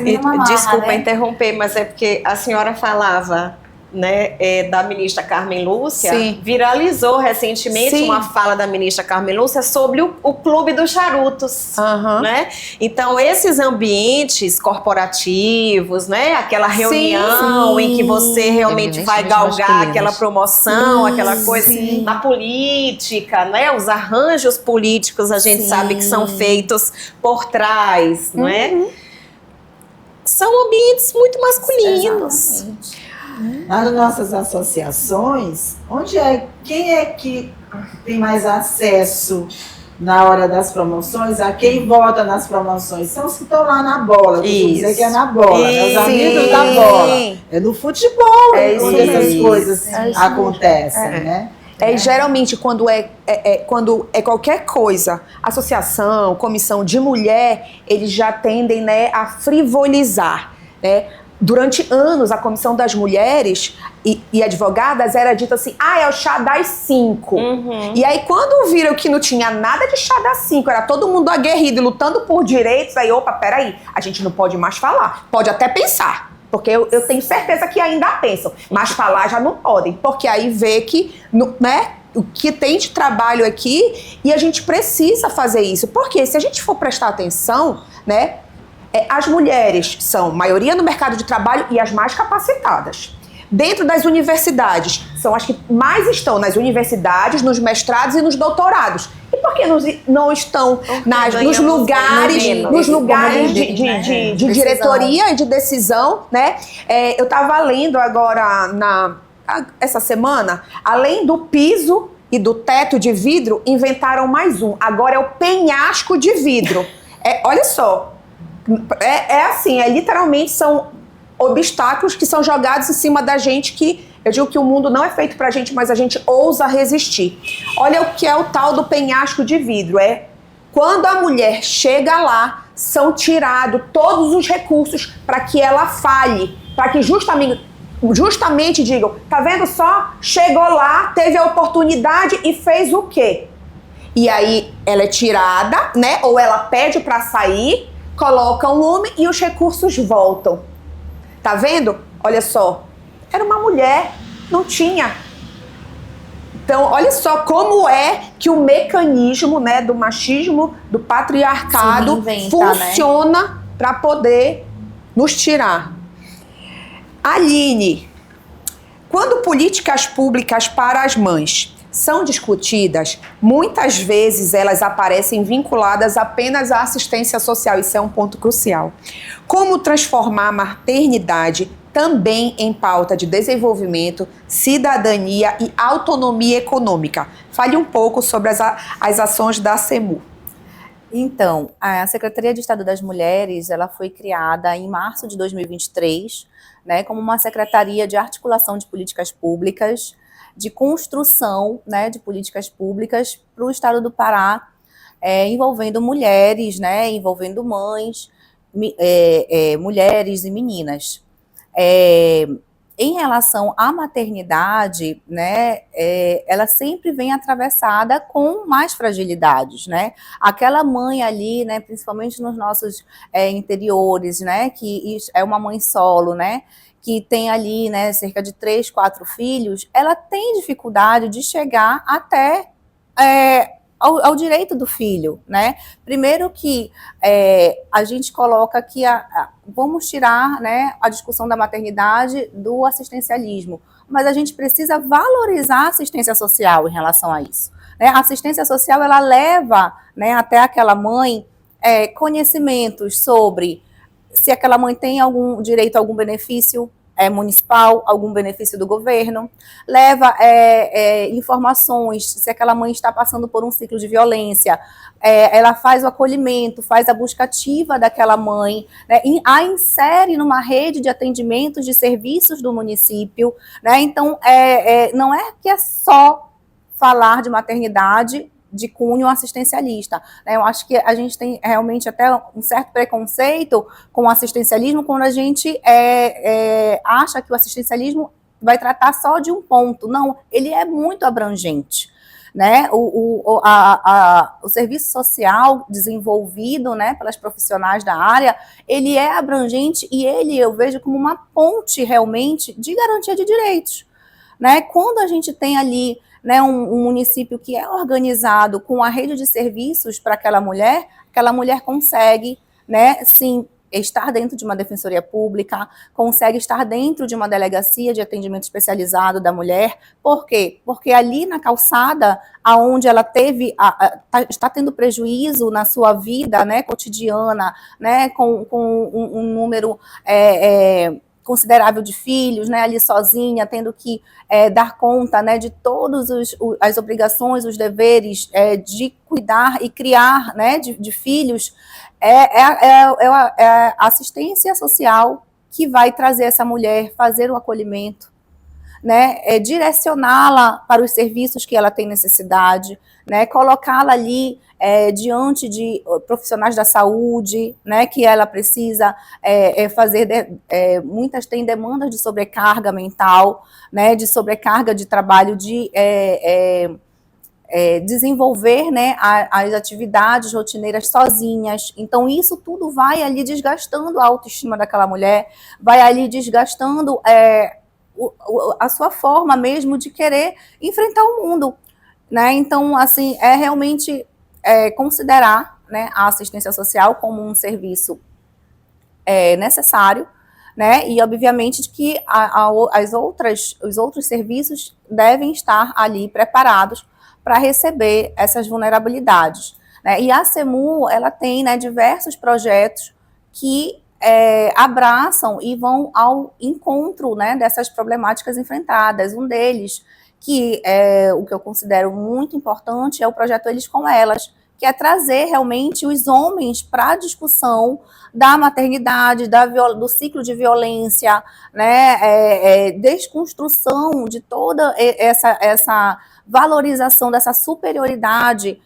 Desculpa, né? interromper, mas é porque a senhora falava, né, da ministra Carmen Lúcia. Sim. Viralizou recentemente uma fala da ministra Carmen Lúcia sobre o Clube dos Charutos, né? Então, esses ambientes corporativos, né, aquela reunião em que você realmente vai galgar aquela promoção, aquela coisa na política, né, os arranjos políticos a gente sabe que são feitos por trás, não é? São ambientes muito masculinos. Exatamente. Nas nossas associações, quem é que tem mais acesso na hora das promoções, a quem vota nas promoções? São os que estão lá na bola, dizer que é na bola, né? Os amigos da bola. É no futebol onde essas coisas acontecem, né? Geralmente, quando é qualquer coisa, associação, comissão de mulher, eles já tendem, né, a frivolizar, né? Durante anos, a Comissão das Mulheres e Advogadas era dita assim, é o chá das 5. E aí, quando viram que não tinha nada de chá das 5, era todo mundo aguerrido e lutando por direitos, aí, peraí, a gente não pode mais falar. Pode até pensar, porque eu tenho certeza que ainda pensam, mas falar já não podem, porque aí vê que, né, o que tem de trabalho aqui e a gente precisa fazer isso. Porque se a gente for prestar atenção, né, as mulheres são maioria no mercado de trabalho e as mais capacitadas. Dentro das universidades, são as que mais estão nas universidades, nos mestrados e nos doutorados. E por que não estão nos lugares de diretoria e de decisão, né? Eu estava lendo agora, essa semana, além do piso e do teto de vidro, inventaram mais um. Agora é o penhasco de vidro. Olha só, assim, literalmente são obstáculos que são jogados em cima da gente, que eu digo que o mundo não é feito pra gente, mas a gente ousa resistir. Olha o que é o tal do penhasco de vidro. Quando a mulher chega lá, são tirados todos os recursos para que ela fale, para que justamente digam, tá vendo só? Chegou lá, teve a oportunidade e fez o quê? E aí ela é tirada, né? Ou ela pede para sair, coloca um homem e os recursos voltam. Tá vendo? Olha só, era uma mulher, não tinha. Então, olha só como é que o mecanismo, né, do machismo, do patriarcado funciona, né, para poder nos tirar. Aline, quando políticas públicas para as mães são discutidas, muitas vezes elas aparecem vinculadas apenas à assistência social. Isso é um ponto crucial. Como transformar a maternidade também em pauta de desenvolvimento, cidadania e autonomia econômica? Fale um pouco sobre as ações da ACEMU. Então, a Secretaria de Estado das Mulheres, ela foi criada em março de 2023, né, como uma secretaria de articulação de políticas públicas, de construção, né, de políticas públicas para o Estado do Pará, envolvendo mulheres, né, envolvendo mães, mulheres e meninas. Em relação à maternidade, né, ela sempre vem atravessada com mais fragilidades, né? Aquela mãe ali, né, principalmente nos nossos interiores, né, que é uma mãe solo, né, que tem ali, né, cerca de 3, 4 filhos, ela tem dificuldade de chegar até ao direito do filho, né? Primeiro que a gente coloca que vamos tirar, né, a discussão da maternidade do assistencialismo, mas a gente precisa valorizar a assistência social em relação a isso, né? A assistência social, ela leva, né, até aquela mãe conhecimentos sobre se aquela mãe tem algum direito a algum benefício municipal, algum benefício do governo, leva informações se aquela mãe está passando por um ciclo de violência, ela faz o acolhimento, faz a busca ativa daquela mãe, né, a insere numa rede de atendimentos de serviços do município, né? Então, não é que é só falar de maternidade de cunho assistencialista, né? Eu acho que a gente tem realmente até um certo preconceito com o assistencialismo quando a gente acha que o assistencialismo vai tratar só de um ponto. Não, ele é muito abrangente, né? O serviço social desenvolvido, né, pelas profissionais da área, ele é abrangente e eu vejo como uma ponte realmente de garantia de direitos, né? Quando a gente tem ali, né, um município que é organizado com a rede de serviços para aquela mulher consegue, né, sim, estar dentro de uma defensoria pública, consegue estar dentro de uma delegacia de atendimento especializado da mulher. Por quê? Porque ali na calçada, aonde ela está tendo prejuízo na sua vida, né, cotidiana, né, com um número considerável de filhos, né, ali sozinha, tendo que dar conta, né, de todas as obrigações, os deveres de cuidar e criar, né, de filhos, a assistência social que vai trazer essa mulher, fazer o acolhimento, né, direcioná-la para os serviços que ela tem necessidade, né, colocá-la ali diante de profissionais da saúde, né, que ela precisa fazer, muitas têm demandas de sobrecarga mental, né, de sobrecarga de trabalho, de desenvolver, né, as atividades rotineiras sozinhas. Então isso tudo vai ali desgastando a autoestima daquela mulher, vai ali desgastando a sua forma mesmo de querer enfrentar o mundo. né? Então, assim, é realmente considerar, né, a assistência social como um serviço necessário, né? E obviamente que os outros serviços devem estar ali preparados para receber essas vulnerabilidades, né? E a SEMU, ela tem, né, diversos projetos que abraçam e vão ao encontro, né, dessas problemáticas enfrentadas. Um deles, que é o que eu considero muito importante, é o projeto Eles com Elas, que é trazer realmente os homens para a discussão da maternidade, do ciclo de violência, né, desconstrução de toda essa valorização dessa superioridade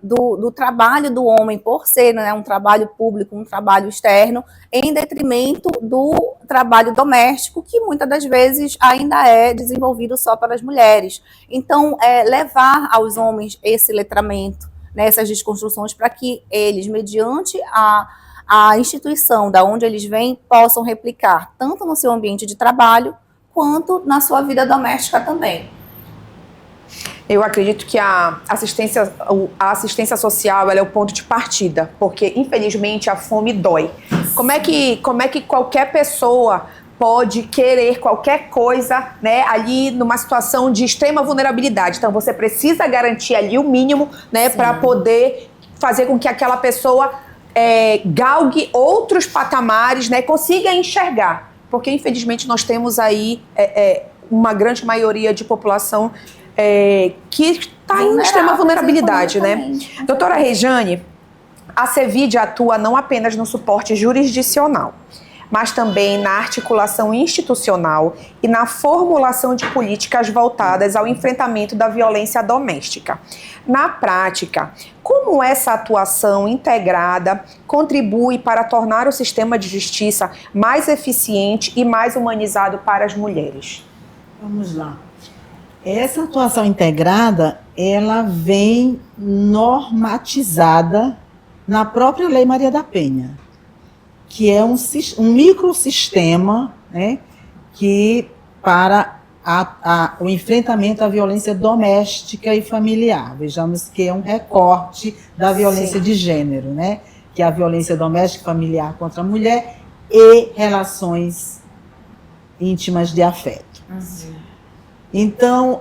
do trabalho do homem por ser, né, um trabalho público, um trabalho externo, em detrimento do trabalho doméstico, que muitas das vezes ainda é desenvolvido só para as mulheres. Então, levar aos homens esse letramento, né, essas desconstruções, para que eles, mediante a instituição da onde eles vêm, possam replicar tanto no seu ambiente de trabalho, quanto na sua vida doméstica também. Eu acredito que a assistência social ela é o ponto de partida, porque infelizmente a fome dói. Como é que qualquer pessoa pode querer qualquer coisa, né, ali numa situação de extrema vulnerabilidade? Então você precisa garantir ali o mínimo, né, para poder fazer com que aquela pessoa galgue outros patamares, né, consiga enxergar. Porque infelizmente nós temos aí uma grande maioria de população que está em extrema vulnerabilidade, né? Doutora Rejane, a CEVID atua não apenas no suporte jurisdicional, mas também na articulação institucional e na formulação de políticas voltadas ao enfrentamento da violência doméstica. Na prática, como essa atuação integrada contribui para tornar o sistema de justiça mais eficiente e mais humanizado para as mulheres? Vamos lá. Essa atuação integrada, ela vem normatizada na própria Lei Maria da Penha, que é um microsistema, né, que para o enfrentamento à violência doméstica e familiar. Vejamos que é um recorte da violência de gênero, né, que é a violência doméstica e familiar contra a mulher e relações íntimas de afeto. Então,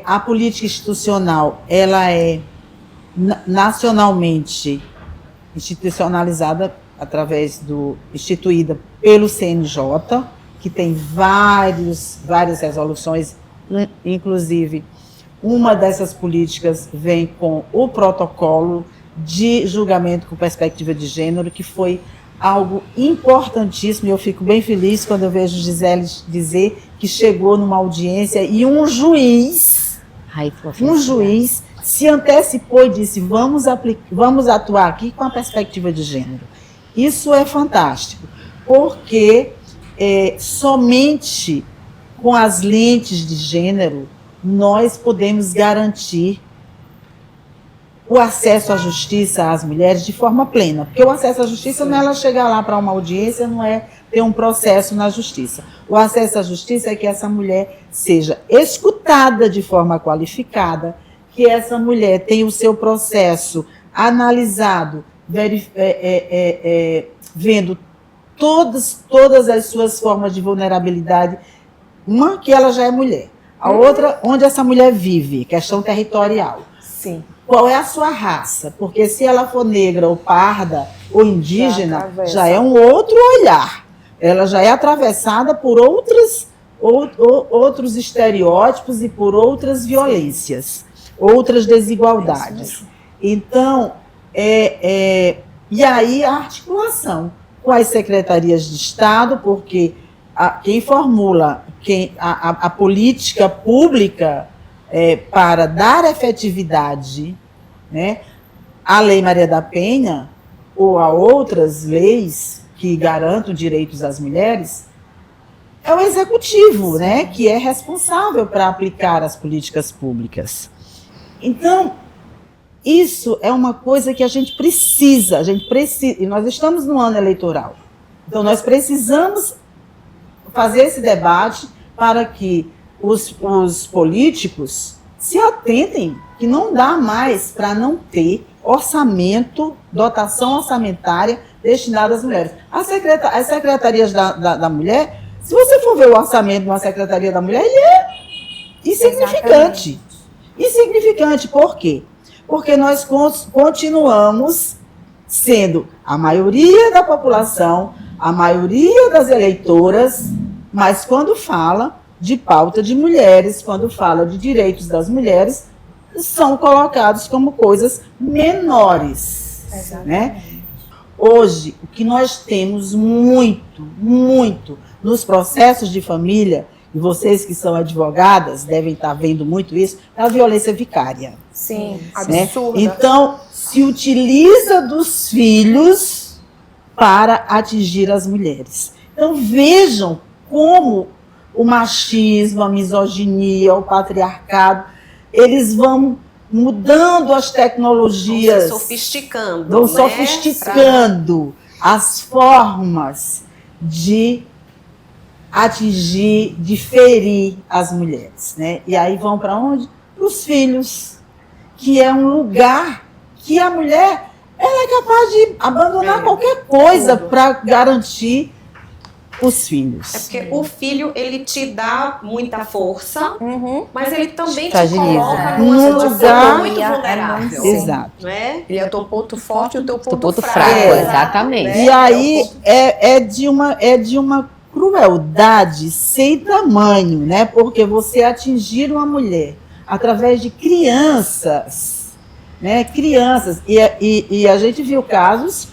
a política institucional, ela é nacionalmente institucionalizada instituída pelo CNJ, que tem várias resoluções, inclusive uma dessas políticas vem com o protocolo de julgamento com perspectiva de gênero, que foi algo importantíssimo, e eu fico bem feliz quando eu vejo Gisele dizer que chegou numa audiência e um juiz se antecipou e disse, vamos atuar aqui com a perspectiva de gênero. Isso é fantástico, porque somente com as lentes de gênero nós podemos garantir o acesso à justiça às mulheres de forma plena. Porque o acesso à justiça não é ela chegar lá para uma audiência, não é ter um processo na justiça. O acesso à justiça é que essa mulher seja escutada de forma qualificada, que essa mulher tenha o seu processo analisado, vendo todas as suas formas de vulnerabilidade. Uma, que ela já é mulher. A outra, onde essa mulher vive, questão territorial. Sim. Qual é a sua raça? Porque se ela for negra ou parda ou indígena, já é um outro olhar. Ela já é atravessada por outros estereótipos e por outras violências, outras desigualdades. Então, e aí a articulação com as secretarias de Estado, porque quem formula a política pública para dar efetividade, né, à Lei Maria da Penha ou a outras leis que garantam direitos às mulheres, é o executivo, né, que é responsável para aplicar as políticas públicas. Então, isso é uma coisa que a gente precisa, e nós estamos no ano eleitoral, então nós precisamos fazer esse debate para que os políticos se atentem que não dá mais para não ter orçamento, dotação orçamentária destinada às mulheres. As secretarias da mulher, se você for ver o orçamento de uma secretaria da mulher, ele é insignificante. Insignificante, por quê? Porque nós continuamos sendo a maioria da população, a maioria das eleitoras, mas quando fala de pauta de mulheres, quando fala de direitos das mulheres, são colocados como coisas menores. Né? Hoje, o que nós temos muito nos processos de família, e vocês que são advogadas devem estar vendo muito isso, é a violência vicária. Sim, Né? absurda. Então, se utiliza dos filhos para atingir as mulheres. Então, vejam como o machismo, a misoginia, o patriarcado, eles vão mudando as tecnologias. Vão se sofisticando. Vão né? sofisticando as formas de atingir, de ferir as mulheres. Né? E aí vão para onde? Para os filhos, que é um lugar que a mulher ela é capaz de abandonar qualquer coisa para garantir os filhos. É porque o filho, ele te dá muita força, Uhum. mas ele também te Fragiliza. coloca Num numa situação lugar- muito vulnerável. Exato. Né? Ele é o teu ponto forte e o teu Do ponto, ponto fraco. fraco, É. exatamente. E aí é de uma crueldade sem tamanho, né? Porque você atingir uma mulher através de crianças, né? Crianças. E a gente viu casos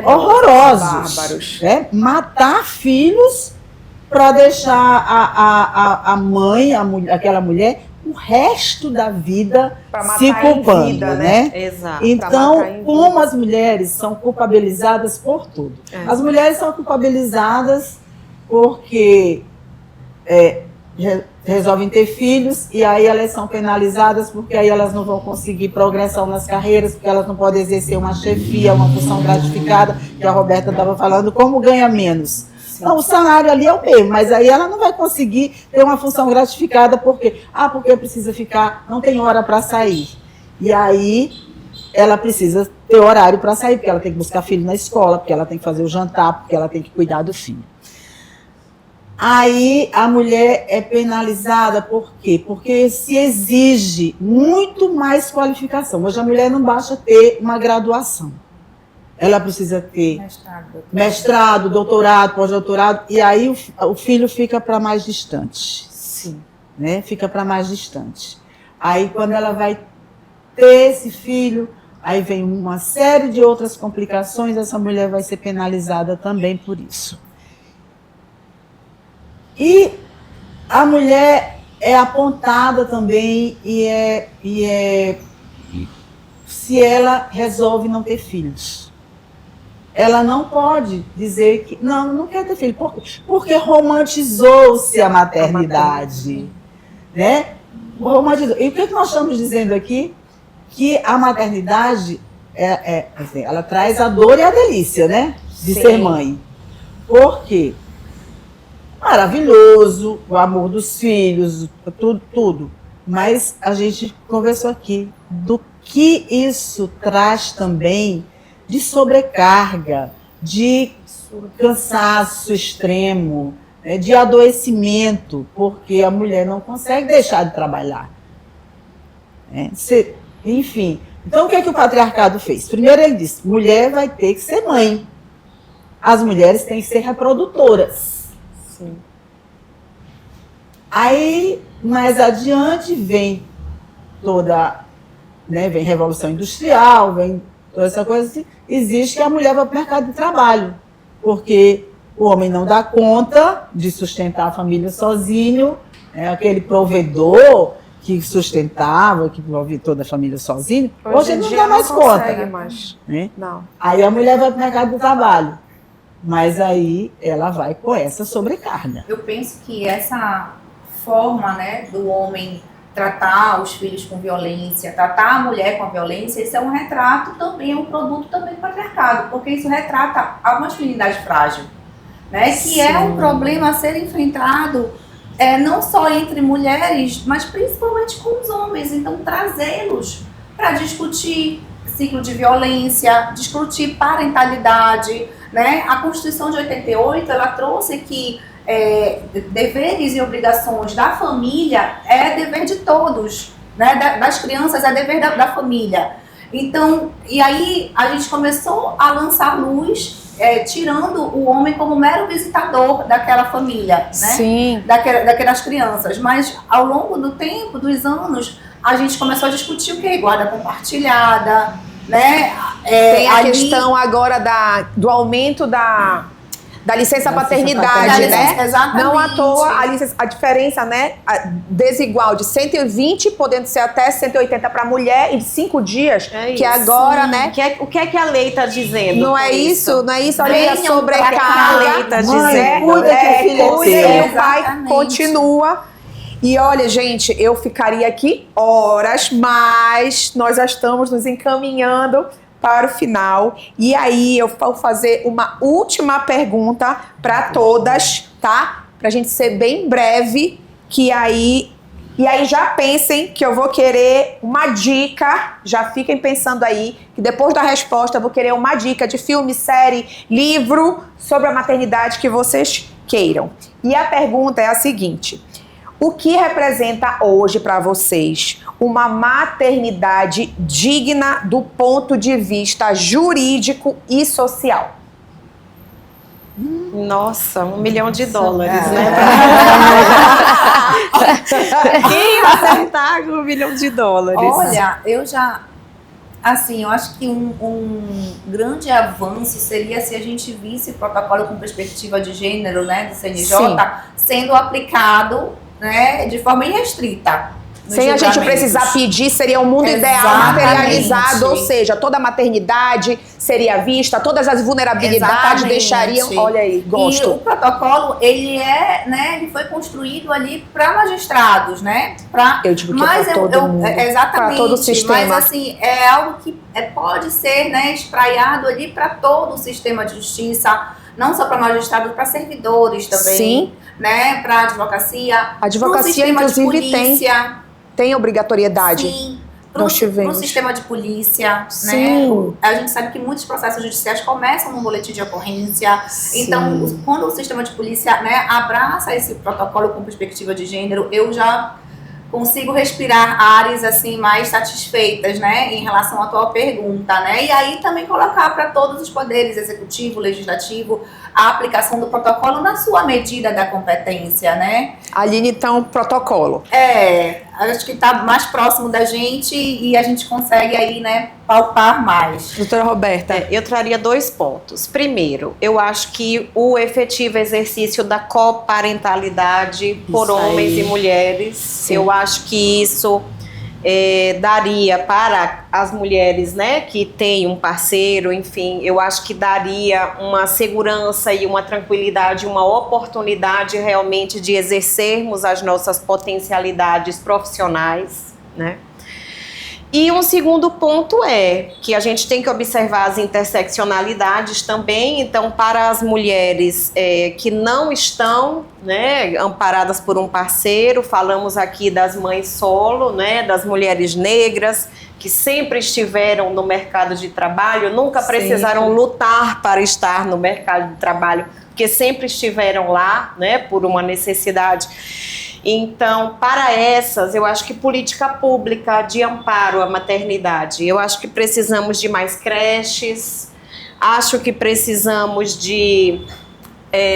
horrorosos. Bárbaros. Né? Matar filhos para deixar a mãe, aquela mulher, o resto da vida Pra matar se em culpando, vida, né? Exato. Pra Então, matar em como vida. as mulheres são culpabilizadas por tudo? É. As mulheres são culpabilizadas porque resolvem ter filhos e aí elas são penalizadas porque aí elas não vão conseguir progressão nas carreiras, porque elas não podem exercer uma chefia, uma função gratificada, que a Roberta estava falando, como ganha menos. Não, o salário ali é o mesmo, mas aí ela não vai conseguir ter uma função gratificada porque precisa ficar, não tem hora para sair. E aí ela precisa ter horário para sair, porque ela tem que buscar filho na escola, porque ela tem que fazer o jantar, porque ela tem que cuidar do filho. Aí a mulher é penalizada, por quê? Porque se exige muito mais qualificação. Hoje a mulher não basta ter uma graduação. Ela precisa ter mestrado, doutorado, pós-doutorado, e aí o filho fica para mais distante. Sim. Né? Fica para mais distante. Aí quando ela vai ter esse filho, aí vem uma série de outras complicações, essa mulher vai ser penalizada também por isso. E a mulher é apontada também se ela resolve não ter filhos. Ela não pode dizer que não quer ter filho, porque romantizou-se a maternidade. Né? Romantizou. E o que nós estamos dizendo aqui? Que a maternidade assim, ela traz a dor e a delícia, né? De ser mãe. Por quê? Maravilhoso, o amor dos filhos, tudo. Mas a gente conversou aqui do que isso traz também de sobrecarga, de cansaço extremo, né, de adoecimento, porque a mulher não consegue deixar de trabalhar. Enfim, então o que o patriarcado fez? Primeiro ele disse, mulher vai ter que ser mãe. As mulheres têm que ser reprodutoras. Sim. Aí, mais adiante, vem vem Revolução Industrial, vem toda essa coisa assim, exige que a mulher vá para o mercado de trabalho, porque o homem não dá conta de sustentar a família sozinho, aquele provedor que sustentava, que provia toda a família sozinho, hoje ele não dá mais conta. Mais. Né? Não. Aí a mulher vai para o mercado de trabalho, mas aí ela vai com essa sobrecarga. Eu penso que essa forma, né, do homem tratar os filhos com violência, tratar a mulher com a violência, isso é um retrato também, é um produto também do patriarcado, porque isso retrata a masculinidade frágil, né, que é um problema a ser enfrentado não só entre mulheres, mas principalmente com os homens. Então, trazê-los para discutir ciclo de violência, discutir parentalidade, né? A Constituição de 88, ela trouxe que deveres e obrigações da família é dever de todos, né? Das crianças é dever da família. Então, e aí a gente começou a lançar luz, tirando o homem como mero visitador daquela família, né? Sim. Daquelas crianças. Mas ao longo do tempo, dos anos, a gente começou a discutir o que? Guarda compartilhada, né? Tem a questão agora do aumento da licença paternidade, né? Exatamente. Não à toa a diferença, né, desigual de 120, podendo ser até 180 para a mulher, e de 5 dias, que agora, né? O que é que a lei está dizendo? Não é isso, não é isso. Olha aí a sobrecarga. A lei está dizendo. Cuida que o filho cuida, e o pai exatamente. continua. E olha, gente, eu ficaria aqui horas, mas nós já estamos nos encaminhando para o final. E aí eu vou fazer uma última pergunta para todas, tá? Pra gente ser bem breve, e aí já pensem que eu vou querer uma dica, já fiquem pensando aí, que depois da resposta eu vou querer uma dica de filme, série, livro sobre a maternidade que vocês queiram. E a pergunta é a seguinte: o que representa hoje para vocês uma maternidade digna do ponto de vista jurídico e social? Nossa, $1 milhão, né? Quem acertar $1 milhão? Olha, eu acho que um grande avanço seria se a gente visse o protocolo com perspectiva de gênero, né, do CNJ, sendo aplicado, né, de forma irrestrita. Sem a gente precisar pedir, seria um mundo ideal materializado, ou seja, toda a maternidade seria vista, todas as vulnerabilidades deixariam, olha aí, gosto. E o protocolo, ele foi construído ali para magistrados, né? Eu digo que é para todo mundo, exatamente, para todo o sistema. Mas assim, é algo que pode ser, né, espraiado ali para todo o sistema de justiça, não só para magistrados, para servidores também. Sim. Né, para advocacia. Advocacia, inclusive, tem obrigatoriedade. Sim. Para o sistema de polícia, né? A gente sabe que muitos processos judiciais começam num boletim de ocorrência. Sim. Então, quando o sistema de polícia, né, abraça esse protocolo com perspectiva de gênero, eu já consigo respirar áreas assim mais satisfeitas, né, em relação à tua pergunta, né? E aí também colocar para todos os poderes, executivo, legislativo, a aplicação do protocolo na sua medida da competência, né? Aline, então, protocolo. Acho que está mais próximo da gente e a gente consegue aí, né, palpar mais. Doutora Roberta. Eu traria 2 pontos. Primeiro, eu acho que o efetivo exercício da coparentalidade por homens e mulheres, sim, eu acho que isso daria para as mulheres, né, que têm um parceiro, enfim, eu acho que daria uma segurança e uma tranquilidade, uma oportunidade realmente de exercermos as nossas potencialidades profissionais, né? E um segundo ponto é que a gente tem que observar as interseccionalidades também. Então, para as mulheres que não estão, né, amparadas por um parceiro, falamos aqui das mães solo, né, das mulheres negras, que sempre estiveram no mercado de trabalho, nunca precisaram lutar para estar no mercado de trabalho, porque sempre estiveram lá, né, por uma necessidade. Então, para essas, eu acho que política pública de amparo à maternidade. Eu acho que precisamos de mais creches, acho que precisamos de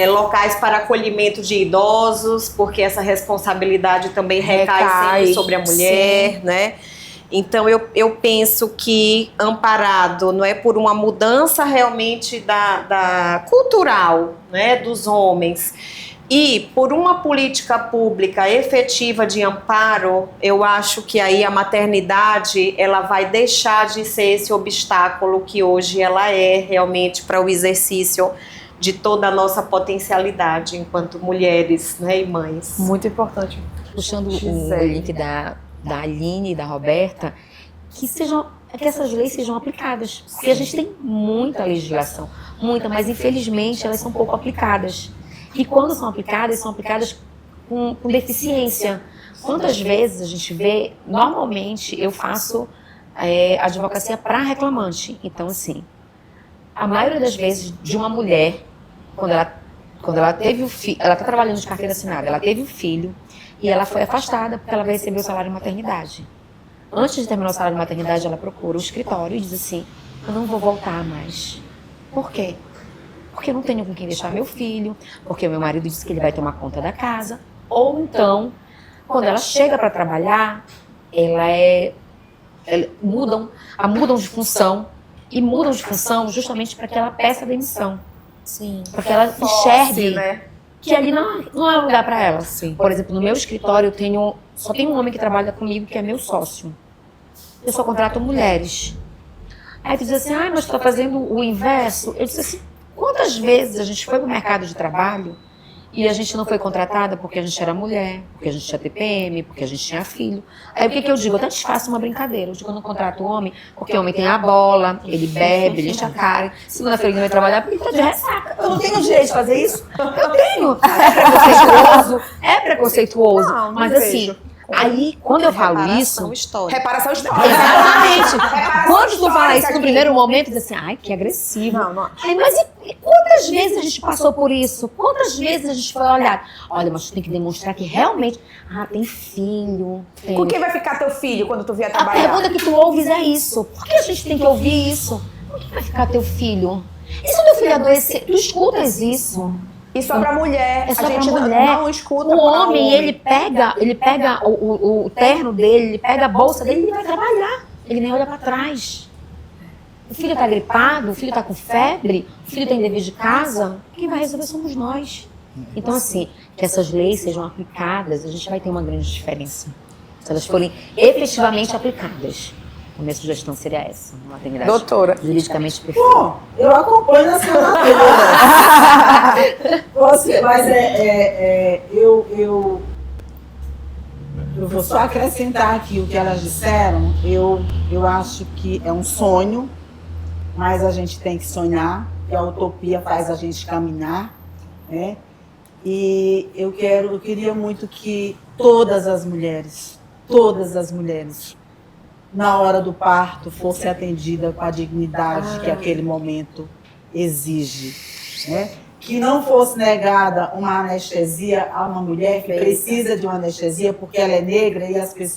locais para acolhimento de idosos, porque essa responsabilidade também recai sempre sobre a mulher, né? Então, eu penso que amparado, não é, por uma mudança realmente da cultural, né, dos homens, e por uma política pública efetiva de amparo, eu acho que aí a maternidade ela vai deixar de ser esse obstáculo que hoje ela é realmente para o exercício de toda a nossa potencialidade enquanto mulheres, né, e mães. Muito importante. Puxando o link da Aline e da Roberta, que essas leis sejam aplicadas. Porque a gente tem muita legislação, muita, mas infelizmente elas são pouco aplicadas. E quando são aplicadas com deficiência. Quantas vezes a gente vê, normalmente eu faço advocacia para reclamante. Então, assim, a maioria das vezes de uma mulher, quando ela teve o filho, ela está trabalhando de carteira assinada, ela teve o filho e ela foi afastada porque ela vai receber o salário de maternidade. Antes de terminar o salário de maternidade, ela procura o escritório e diz assim, eu não vou voltar mais. Por quê? Porque eu não tenho com quem deixar meu filho, porque o meu marido disse que ele vai tomar conta da casa. Ou então, quando ela chega para trabalhar, mudam de função. E mudam de função justamente para que ela peça demissão. Sim. Para que ela enxergue, né? que ali não é lugar para ela. Sim. Por exemplo, no meu escritório só tem um homem que trabalha comigo, que é meu sócio. Eu só contrato mulheres. Aí tu diz assim, mas tu tá fazendo o inverso? Eu disse assim, quantas vezes a gente foi pro mercado de trabalho e a gente não foi contratada porque a gente era mulher, porque a gente tinha TPM, porque a gente tinha filho. Aí o que eu digo? Eu até te faço uma brincadeira. Eu digo, eu não contrato o homem porque o homem tem a bola, ele bebe, ele enche a cara. Segunda-feira ele não vai trabalhar porque ele tá de ressaca. Eu não tenho direito de fazer isso? Eu tenho. É preconceituoso. Não mas vejo. assim, aí quando eu falo isso... Reparação histórica. Exatamente. Quando tu fala isso no primeiro momento, diz assim, ai, que agressivo. Não. Ai, mas e quantas vezes a gente passou por isso? Quantas vezes a gente foi olhar? Olha, mas tu tem que demonstrar que realmente... tem filho. Com quem vai ficar teu filho quando tu vier A trabalhar? pergunta que tu ouves é isso. Por que a gente tem que ouvir isso? Com quem vai ficar teu filho? E se o teu filho adoecer? Tu escutas isso? Isso é pra mulher. É só a gente pra mulher. não escuta O pra homem, ele pega o terno dele, ele pega a bolsa dele e ele vai trabalhar. Ele nem olha pra trás. O filho tá gripado, o filho tá com febre, o filho tem dever de casa. Quem vai resolver somos nós. Então, assim, que essas leis sejam aplicadas, a gente vai ter uma grande diferença. Se elas forem efetivamente aplicadas. A minha sugestão seria essa, uma maternidade Doutora. juridicamente perfeita. Bom, eu acompanho a senadora. Mas eu vou só acrescentar aqui o que elas disseram. Eu acho que é um sonho, mas a gente tem que sonhar, e a utopia faz a gente caminhar, né? E eu queria muito que todas as mulheres, na hora do parto, fosse atendida com a dignidade que aquele momento exige, né? Que não fosse negada uma anestesia a uma mulher que precisa de uma anestesia porque ela é negra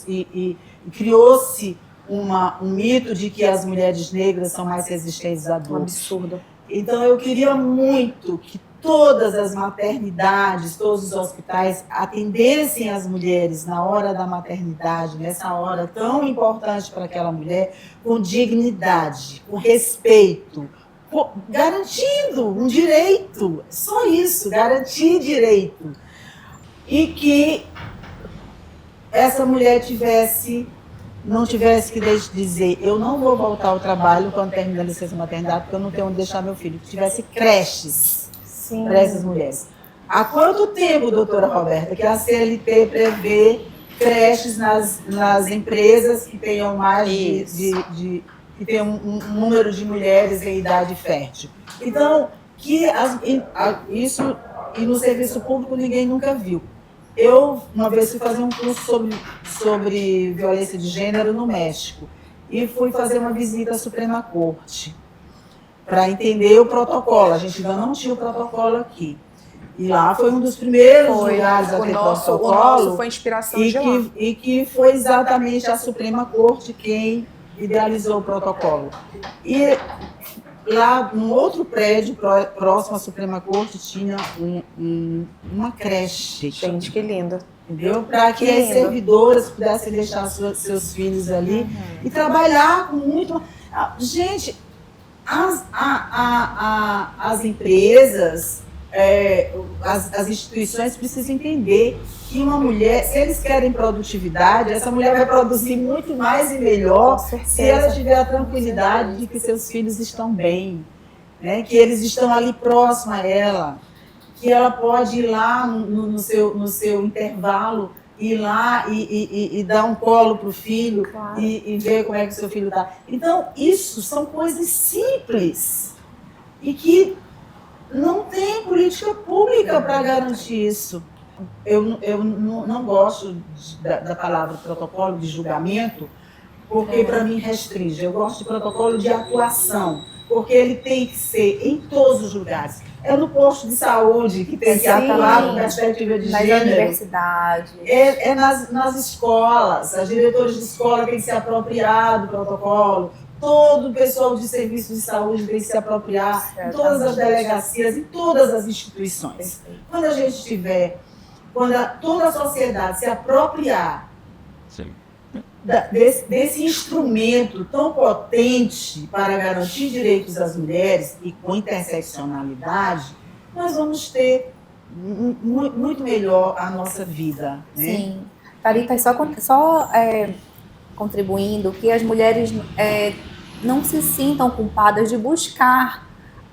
e criou-se um mito de que as mulheres negras são mais resistentes à dor. Absurdo. Então eu queria muito que todas as maternidades, todos os hospitais atendessem as mulheres na hora da maternidade, nessa hora tão importante para aquela mulher, com dignidade, com respeito, garantindo um direito, só isso, garantir direito. E que essa mulher não tivesse que dizer, eu não vou voltar ao trabalho quando terminar a licença maternidade, porque eu não tenho onde deixar meu filho. Que tivesse creches para essas mulheres. Há quanto tempo, doutora Roberta, que a CLT prevê creches nas empresas que tenham mais que tenham um número de mulheres em idade fértil? Então, isso e no serviço público ninguém nunca viu. Eu, uma vez, fui fazer um curso sobre violência de gênero no México e fui fazer uma visita à Suprema Corte para entender o protocolo. A gente ainda não tinha o protocolo aqui. E lá foi um dos primeiros lugares a ter protocolo. O nosso foi inspiração de lá. E que foi exatamente a Suprema Corte quem idealizou o protocolo. E lá, num outro prédio próximo à Suprema Corte, tinha uma creche. Gente, que lindo. Entendeu? Para que as servidoras pudessem deixar seus filhos ali e trabalhar com muito... Gente, as empresas, as instituições precisam entender que uma mulher, se eles querem produtividade, essa mulher vai produzir muito mais e melhor se ela tiver a tranquilidade de que seus filhos estão bem, né? Que eles estão ali próximo a ela, que ela pode ir lá no seu intervalo, ir lá e dar um colo para o filho, claro, e ver como é que o seu filho está. Então, isso são coisas simples e que não tem política pública para garantir isso. eu não gosto da palavra protocolo de julgamento, porque para mim restringe. Eu gosto de protocolo de atuação, porque ele tem que ser em todos os lugares. É no posto de saúde que tem que atuar com perspectiva de nas gênero. universidades. É nas escolas. As diretoras de escola têm que se apropriar do protocolo. Todo o pessoal de serviço de saúde tem que se apropriar. Em todas as delegacias, em todas as instituições. Quando a gente tiver, toda a sociedade se apropriar desse instrumento tão potente para garantir direitos das mulheres e com interseccionalidade, nós vamos ter muito melhor a nossa vida. Né? Sim. Thalita, só contribuindo que as mulheres não se sintam culpadas de buscar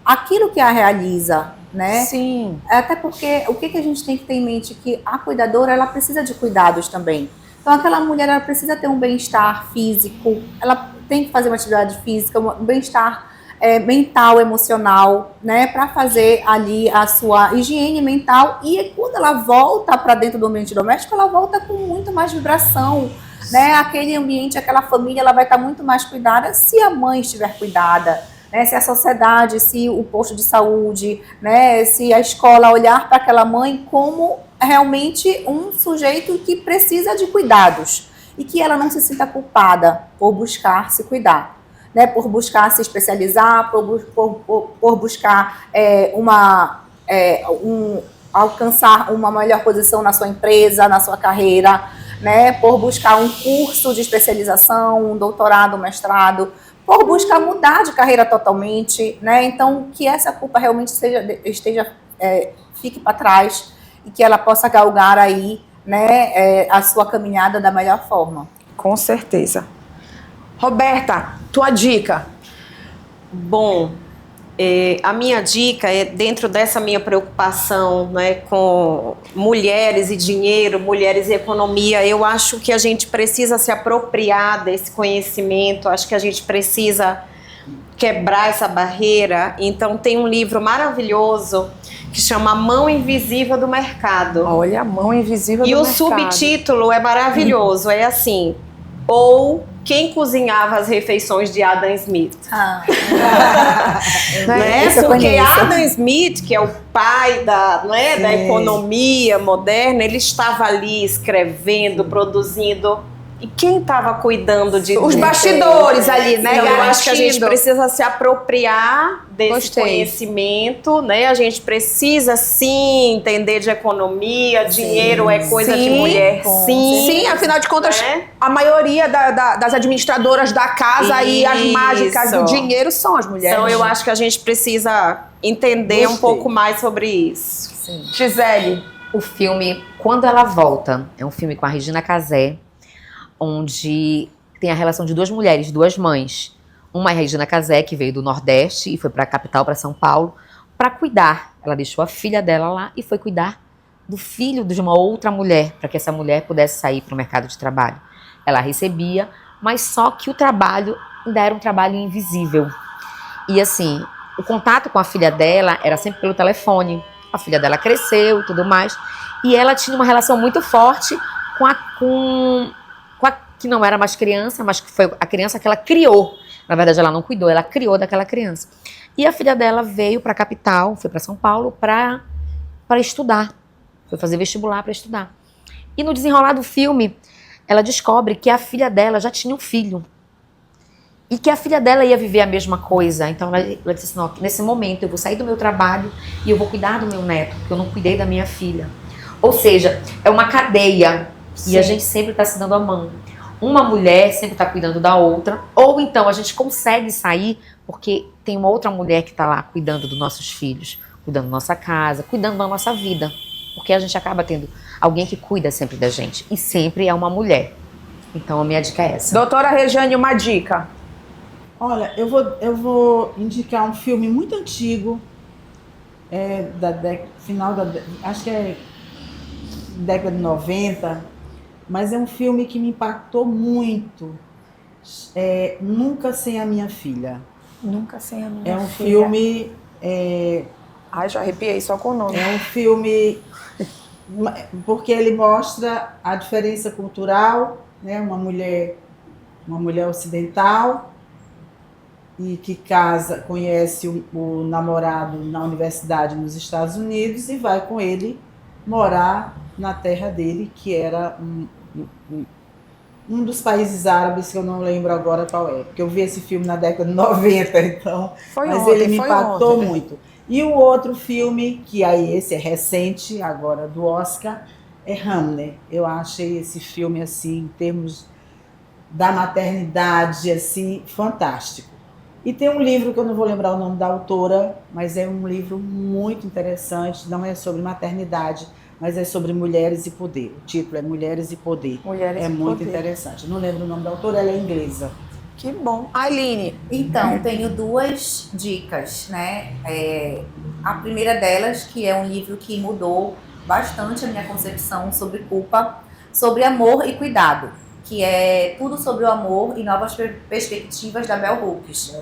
aquilo que a realiza, né? Sim. Até porque o que a gente tem que ter em mente é que a cuidadora, ela precisa de cuidados também. Então aquela mulher, ela precisa ter um bem-estar físico, ela tem que fazer uma atividade física, um bem-estar mental, emocional, né? Para fazer ali a sua higiene mental, e quando ela volta para dentro do ambiente doméstico, ela volta com muito mais vibração, né? Aquele ambiente, aquela família, ela vai estar muito mais cuidada se a mãe estiver cuidada, né? Se a sociedade, se o posto de saúde, né? Se a escola olhar para aquela mãe como realmente um sujeito que precisa de cuidados e que ela não se sinta culpada por buscar se cuidar, né? Por buscar se especializar, por buscar alcançar uma melhor posição na sua empresa, na sua carreira, né? Por buscar um curso de especialização, um doutorado, um mestrado, por buscar mudar de carreira totalmente, né? Então, que essa culpa realmente fique para trás e que ela possa galgar aí, né, a sua caminhada da melhor forma. Com certeza. Roberta, tua dica. Bom, a minha dica é dentro dessa minha preocupação, né, com mulheres e dinheiro, mulheres e economia. Eu acho que a gente precisa se apropriar desse conhecimento, acho que a gente precisa quebrar essa barreira. Então tem um livro maravilhoso que chama A Mão Invisível do Mercado. Olha, a mão invisível do mercado. E o subtítulo é maravilhoso, é assim: ou quem cozinhava as refeições de Adam Smith. Né? Porque Adam Smith, que é o pai da economia moderna, ele estava ali escrevendo, produzindo. E quem estava cuidando de os bastidores ali, né? Então, eu acho que a gente precisa se apropriar desse conhecimento, né? A gente precisa sim entender de economia, dinheiro é coisa de mulher, sim. Sim, afinal de contas, a maioria das administradoras da casa e as mágicas do dinheiro são as mulheres. Então eu acho que a gente precisa entender um pouco mais sobre isso. Sim. Gisele. O filme Quando Ela Volta é um filme com a Regina Casé, onde tem a relação de duas mulheres, duas mães. Uma é a Regina Casé, que veio do Nordeste e foi para a capital, para São Paulo, para cuidar. Ela deixou a filha dela lá e foi cuidar do filho de uma outra mulher, para que essa mulher pudesse sair para o mercado de trabalho. Ela recebia, mas só que o trabalho ainda era um trabalho invisível. E assim, o contato com a filha dela era sempre pelo telefone. A filha dela cresceu e tudo mais. E ela tinha uma relação muito forte com que não era mais criança, mas que foi a criança que ela criou. Na verdade, ela não cuidou, ela criou daquela criança. E a filha dela veio para a capital, foi para São Paulo para estudar. Foi fazer vestibular para estudar. E no desenrolar do filme, ela descobre que a filha dela já tinha um filho. E que a filha dela ia viver a mesma coisa. Então ela disse assim: não, nesse momento eu vou sair do meu trabalho e eu vou cuidar do meu neto, porque eu não cuidei da minha filha. Ou seja, é uma cadeia. Sim. E a gente sempre está se dando a mão. Uma mulher sempre está cuidando da outra, ou então a gente consegue sair porque tem uma outra mulher que está lá cuidando dos nossos filhos, cuidando da nossa casa, cuidando da nossa vida, porque a gente acaba tendo alguém que cuida sempre da gente, e sempre é uma mulher. Então a minha dica é essa. Doutora Rejane, uma dica. Olha, eu vou indicar um filme muito antigo, acho que é década de 90, mas é um filme que me impactou muito. Nunca Sem a Minha Filha. Nunca Sem a Minha Filha. É um filme... Ai, já arrepiei só com o nome. É um filme porque ele mostra a diferença cultural, né? Uma mulher ocidental e que casa, conhece o namorado na universidade nos Estados Unidos e vai com ele morar na terra dele, que era um dos países árabes, que eu não lembro agora qual é, porque eu vi esse filme na década de 90, então, ele me impactou muito. E o outro filme, que aí esse é recente, agora do Oscar, é Hamlet. Eu achei esse filme, assim, em termos da maternidade, assim, fantástico. E tem um livro que eu não vou lembrar o nome da autora, mas é um livro muito interessante, não é sobre maternidade, mas é sobre mulheres e poder. O título é Mulheres e Poder. Mulheres é e muito Poder. interessante. Eu não lembro o nome da autora, ela é inglesa. Que bom. Ailine. Então, tenho 2 dicas, né? A primeira delas, que é um livro que mudou bastante a minha concepção sobre culpa, sobre amor e cuidado, que é Tudo sobre o Amor e Novas Perspectivas, da Bell Hooks.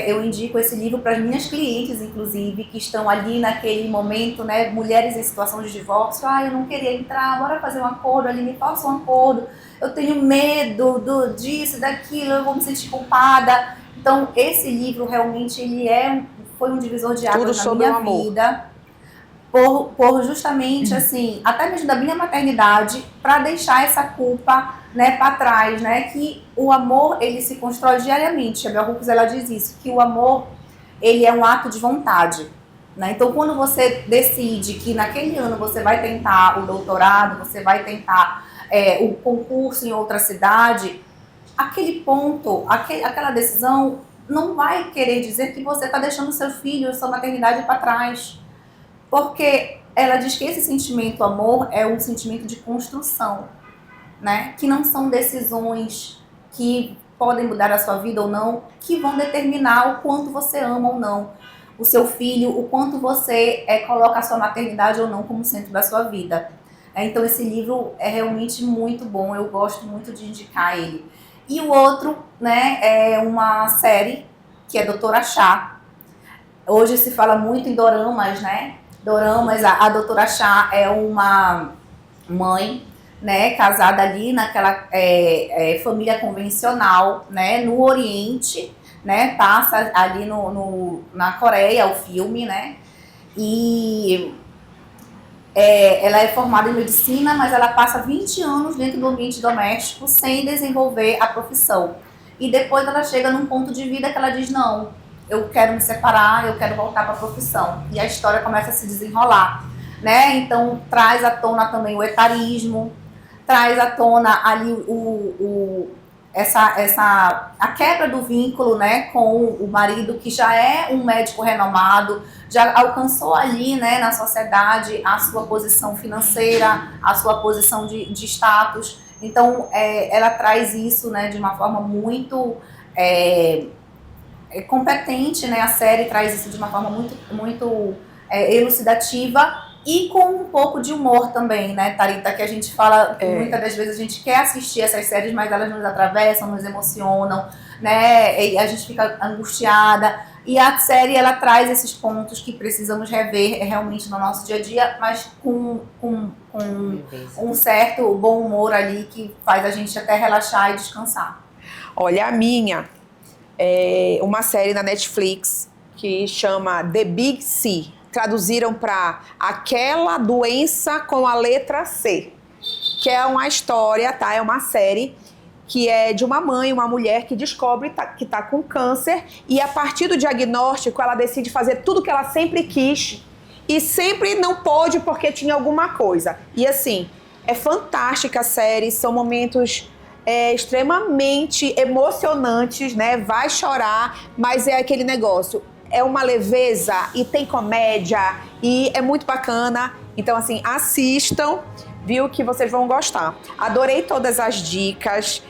Eu indico esse livro para as minhas clientes, inclusive, que estão ali naquele momento, né, mulheres em situação de divórcio. Eu não queria entrar, bora fazer um acordo, ali me faça um acordo, eu tenho medo disso, daquilo, eu vou me sentir culpada. Então, esse livro realmente foi um divisor de águas na minha vida. Por justamente, assim, até mesmo da minha maternidade, para deixar essa culpa, né, para trás, né, que o amor, ele se constrói diariamente. A Bell Hooks, ela diz isso, que o amor, ele é um ato de vontade, né? Então, quando você decide que naquele ano você vai tentar o doutorado, você vai tentar o concurso em outra cidade, aquele ponto, aquela decisão não vai querer dizer que você está deixando seu filho, sua maternidade para trás. Porque ela diz que esse sentimento amor é um sentimento de construção, né? Que não são decisões que podem mudar a sua vida ou não, que vão determinar o quanto você ama ou não o seu filho, o quanto você coloca a sua maternidade ou não como centro da sua vida. Então esse livro é realmente muito bom, eu gosto muito de indicar ele. E o outro, né, é uma série que é Doutora Chá. Hoje se fala muito em doramas, né? Doramas, a Doutora Chá é uma mãe, né, casada ali naquela família convencional, né, no Oriente, né, passa ali na Coreia o filme, né, e ela é formada em medicina, mas ela passa 20 anos dentro do ambiente doméstico sem desenvolver a profissão. E depois ela chega num ponto de vida que ela diz, não, eu quero me separar, eu quero voltar para a profissão. E a história começa a se desenrolar, né? Então, traz à tona também o etarismo, traz à tona ali a quebra do vínculo, né, com o marido, que já é um médico renomado, já alcançou ali, né, na sociedade a sua posição financeira, a sua posição de status. Então, ela traz isso, né, de uma forma muito competente, né? A série traz isso de uma forma muito elucidativa e com um pouco de humor também, né, Thalita? Que a gente fala que muitas das vezes a gente quer assistir essas séries, mas elas nos atravessam, nos emocionam, né? E a gente fica angustiada. E a série, ela traz esses pontos que precisamos rever realmente no nosso dia a dia, mas com um certo bom humor ali que faz a gente até relaxar e descansar. Olha, a minha uma série na Netflix que chama The Big C. Traduziram para Aquela Doença com a Letra C, que é uma história, tá? É uma série que é de uma mãe, uma mulher que descobre que tá com câncer, e a partir do diagnóstico ela decide fazer tudo que ela sempre quis e sempre não pôde porque tinha alguma coisa. E assim, é fantástica a série, são momentos extremamente emocionantes, né? Vai chorar, mas é aquele negócio, é uma leveza e tem comédia e é muito bacana. Então, assim, assistam, viu, que vocês vão gostar. Adorei todas as dicas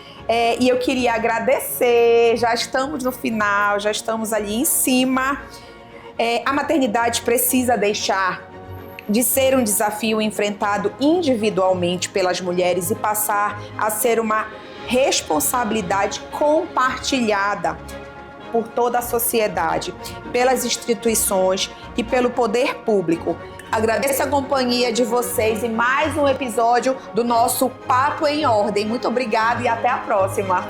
e eu queria agradecer, já estamos no final, já estamos ali em cima. A maternidade precisa deixar de ser um desafio enfrentado individualmente pelas mulheres e passar a ser uma responsabilidade compartilhada por toda a sociedade, pelas instituições e pelo poder público. Agradeço a companhia de vocês em mais um episódio do nosso Papo em Ordem. Muito obrigada e até a próxima.